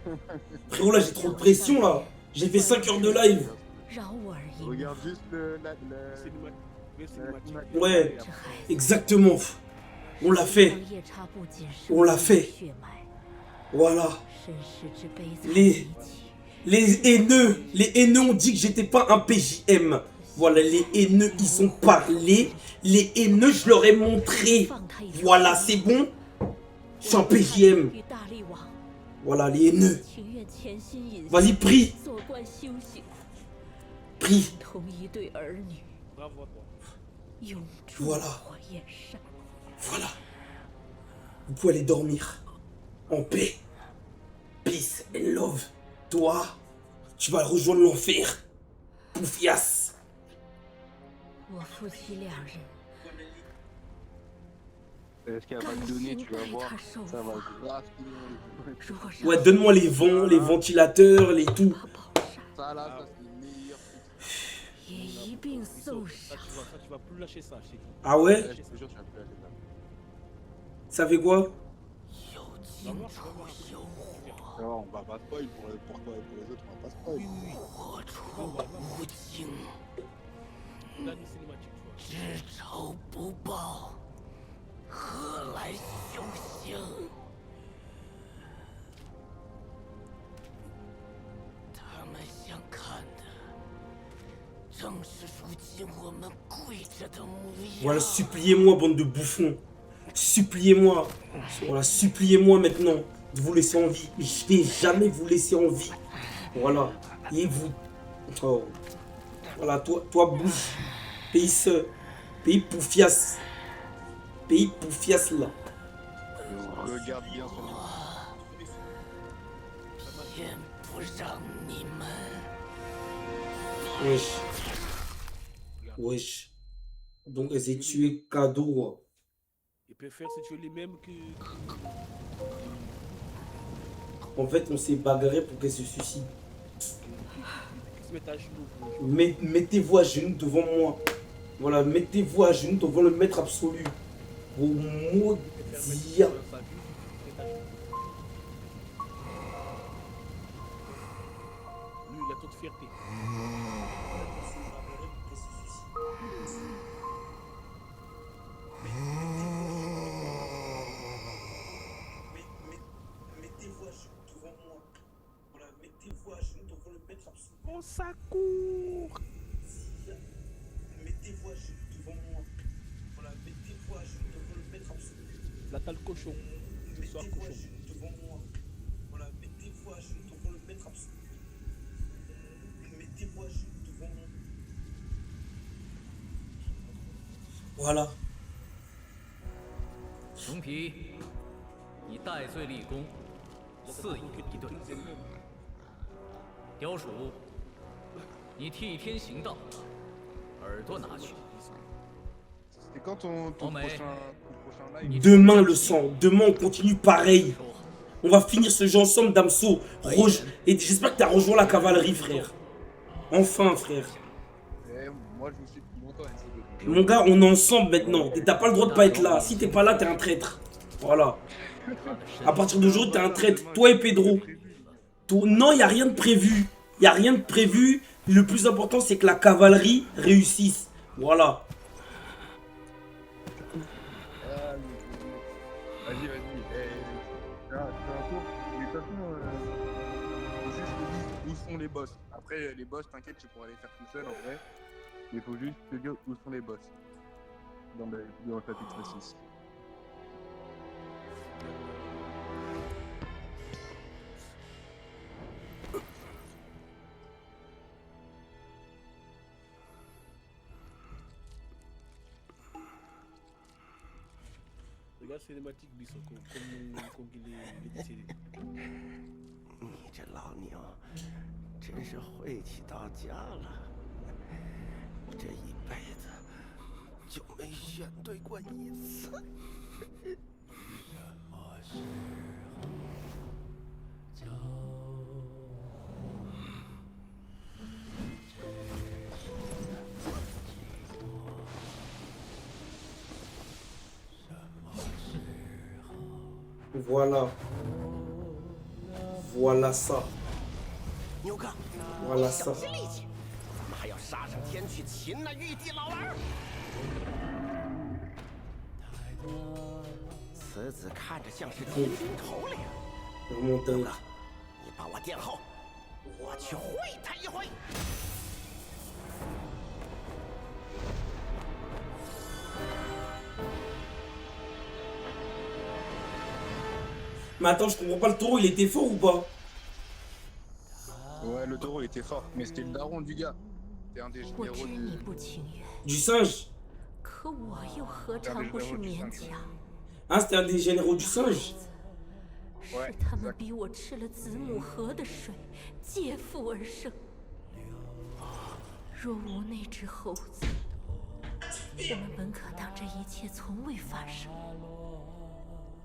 S1: Frérot, là, j'ai trop de pression là. J'ai fait 5 heures de live.
S2: 饶我而已。
S7: Regarde juste la
S6: cinématique.
S1: Ouais, exactement. On l'a fait.
S2: 夜叉不仅
S1: On l'a fait.
S2: 血脉，
S1: Voilà.
S2: 身世之悲惨
S1: Les-
S2: 离奇。
S1: Les haineux ont dit que j'étais pas un PJM. Voilà, les haineux, ils sont parlés. Les haineux, je leur ai montré.
S2: 放他一条
S1: Voilà, c'est bon. Je suis un PJM.
S2: 与大力王
S1: Voilà, les haineux.
S2: 情愿潜心隐
S1: Vas-y,
S2: 姓，
S1: prie.
S2: 做官修行，
S1: Prie.
S2: 同一对儿女，
S6: Bravo à toi.
S2: 永驻
S1: Voilà.
S2: 火焰山。
S1: Voilà. Vous pouvez aller dormir. En paix. Peace and love. Toi, tu vas rejoindre l'enfer. Poufias.
S2: 我夫妻两人
S7: Ce qu'elle va
S2: 甘
S7: te donner,
S2: 心
S7: tu vas
S2: 待
S7: voir.
S2: 他受
S7: Ça
S2: 罚
S7: va。grave finir.
S2: 如果让
S1: Ouais, donne-moi les vents, les ventilateurs, les tout.
S2: 他保山，
S7: Ça là, ça c'est le meilleur truc.
S2: 也一并受
S6: Ça,
S2: 伤。
S6: tu vas plus lâcher ça, je t'ai dit.
S1: Ah ouais?
S7: Je te jure, je suis un peu lâché ça.
S1: Ça fait quoi?
S2: 有
S6: Va
S2: 尽
S6: voir,
S2: 处
S6: va voir.
S2: 有火，
S7: Alors, on va pas spoil pour toi et pour les autres, on va pas spoil.
S2: 火出无尽，
S6: Dernier cinématique, tu vois.
S2: 知仇不报，何来修行？他们想看的，正是如今我们跪着的模样。
S1: Voilà, suppliez-moi, bande de bouffons. Suppliez-moi. Voilà, suppliez-moi maintenant de vous laisser en vie. Je vais jamais vous laisser en vie. Voilà. Et vous... Oh. Voilà, toi bouge. Pays Poufias. Pays Poufias là.
S7: Regarde bien son nom.
S2: 偏不让你们。
S1: Wesh. Wesh. Donc elle s'est tuée cadeau.
S6: Ils préfèrent se tuer les mêmes que.
S1: En fait, on s'est bagarré pour qu'elle se suicide.
S6: Qu'ils se mettent à genoux pour.
S1: Mettez-vous à genoux devant moi. Voilà, mettez-vous à genoux devant le maître absolu. Vos maudits.
S6: Sa vie, lui, il a trop de fierté.
S1: Mettez-vous à genoux devant moi. Voilà, mettez-vous à genoux devant le maître absolu.
S6: Oh, ça court!
S1: Mettez-vous à genoux devant moi. Voilà, mettez-vous à genoux devant le maître absolu.
S6: Là, t'as le cochon. Sois
S1: Mettez-vous à
S6: cochon.
S1: genoux devant moi. Voilà, mettez-vous à genoux devant le maître absolu. Mettez-vous à genoux devant moi. Voilà.
S9: 熊皮，你戴罪立功，4以一对。雕鼠，你替天行道，耳朵拿去。
S7: C'est quand ton
S9: Oh, mais-
S7: prochain live?
S1: Demain le sang. Demain on continue pareil. On va finir ce jeu ensemble, Damso. Et j'espère que t'as rejoint la cavalerie, frère. Enfin, frère.
S7: Eh, moi je vous suis depuis longtemps, NCD.
S1: Mon gars, on est ensemble maintenant. Et t'as pas le droit de pas être là. Si t'es pas là, t'es un traître. Voilà. À partir d'aujourd'hui, t'es un traître. Toi et Pedro. Non, y a rien de prévu. Y a rien de prévu. Le plus important, c'est que la cavalerie réussisse. Voilà.
S7: Ah, vas-y, vas-y. Fais un tour. Mais de toute façon, faut juste me dire où sont les boss. Après, les boss, t'inquiète, tu pourras les faire tout seul en vrai. Mais faut juste te dire où sont les boss. Dans le chapitre 6.
S6: Regarde cinématique Bissoko, comme il est décédé.
S10: 你这老娘真是晦气到家了，这一辈子就没选对过一次。
S1: Voilà. Voilà ça.
S10: 牛哥，
S1: Voilà
S10: 小
S1: ça.
S10: 心力气，咱们还要杀上天去擒那玉帝老儿。此子看着像是天兵头领。
S1: Remonter.
S10: 牛哥，你帮我殿后，我去会他一回。
S1: Mais attends, je comprends pas, le taureau, il était fort ou pas?
S7: Ouais, le taureau il était fort, mais c'était le daron du gars. C'était un des
S4: 我
S7: généraux
S4: 知你
S7: du.
S4: 不情愿，
S1: Du singe.
S4: 可我又何尝不是勉强？
S1: Ah, c'était un des généraux du singe.
S4: 是他们逼我吃了子母河的水，借腹而生。若无那只猴子，我们本可当这一切从未发生。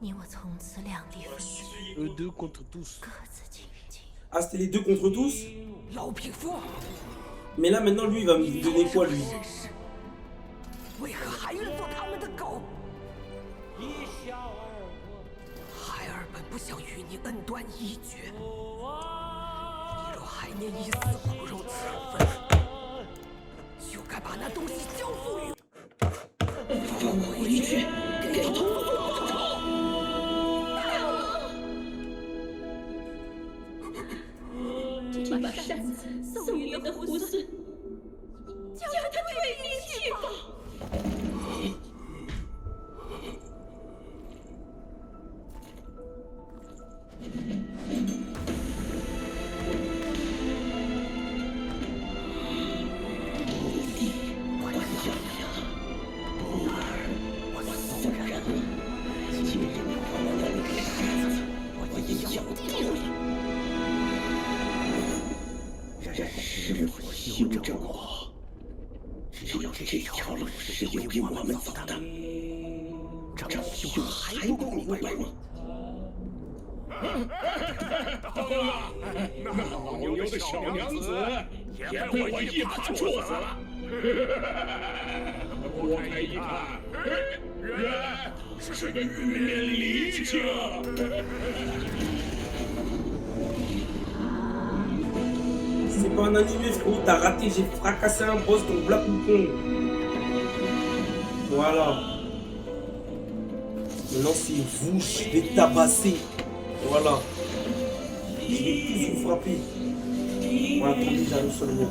S4: 你我从此两地分居，
S6: Eux deux contre tous.
S4: 各自清净。
S1: Ah, c'était les deux contre tous?
S4: 老匹夫，
S1: Mais là, maintenant, lui, il va me donner quoi, lui?
S4: 为何还愿做他们的狗？孩儿本不想与你恩断义绝，你若还念以死骨肉此分，就该把那东西交付于我。回去给屠夫报仇。这把扇子送你的猢狲，叫他退力气吧。
S10: 修正我，只有这条路是留给我们走的。张兄还不明白吗？
S3: 大哥，那老牛的小娘子也被我一把戳死了。我看一看，原来是个玉面狸精。
S1: C'est pas un animé, frérot, t'as raté, j'ai fracassé un boss dans Black Wukong. Voilà. Maintenant, c'est vous, je vais tabasser. Voilà. Je vais tous vous frapper. Voilà, attendez, j'arrive sur le mot.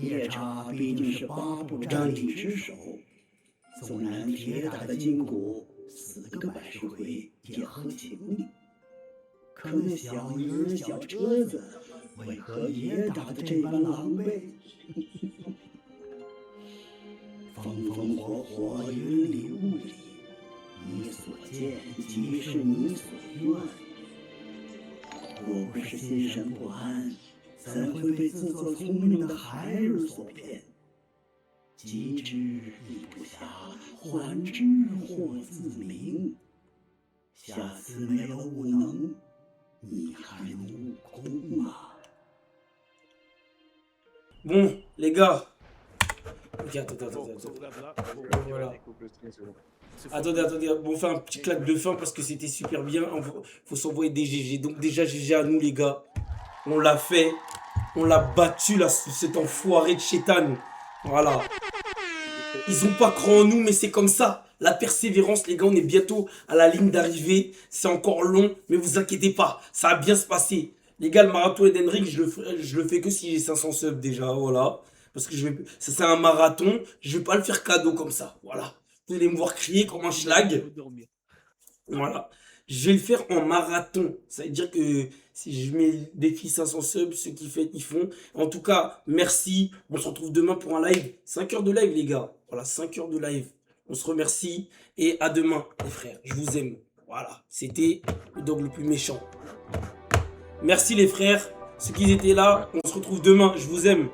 S11: 夜叉毕竟是8部战力之首，纵然铁打的筋骨死个百十回也合情理。可那小鱼儿小车子，为何也打得这般狼狈？风风火火，云里雾里，你所见即是你所愿。若不是心神不安，怎会被自作聪明的孩儿所骗？及之亦不暇，还之或自明。下次没了武能，你还能悟空吗？
S1: Bon, les gars. Ok, attendez. Voilà. Attendez. Bon, on fait un petit clap de fin parce que c'était super bien. Faut s'envoyer des GG. Donc, déjà, GG à nous, les gars. On l'a fait. On l'a battu, là, cet enfoiré de Chétan. Voilà. Ils ont pas cru en nous, mais c'est comme ça. La persévérance, les gars, on est bientôt à la ligne d'arrivée. C'est encore long, mais vous inquiétez pas. Ça va bien se passer. Les gars, le marathon Elden Ring, je le fais que si j'ai 500 subs déjà, voilà. Parce que ça c'est un marathon, je vais pas le faire cadeau comme ça, voilà. Vous allez me voir crier comme un schlag. Voilà. Je vais le faire en marathon. Ça veut dire que si je mets le défi 500 subs, ceux qui font. En tout cas, merci. On se retrouve demain pour un live. 5 heures de live, les gars. Voilà, 5 heures de live. On se remercie. Et à demain, les frères. Je vous aime. Voilà. C'était le dog le plus méchant. Merci les frères, ceux qui étaient là, on se retrouve demain, je vous aime.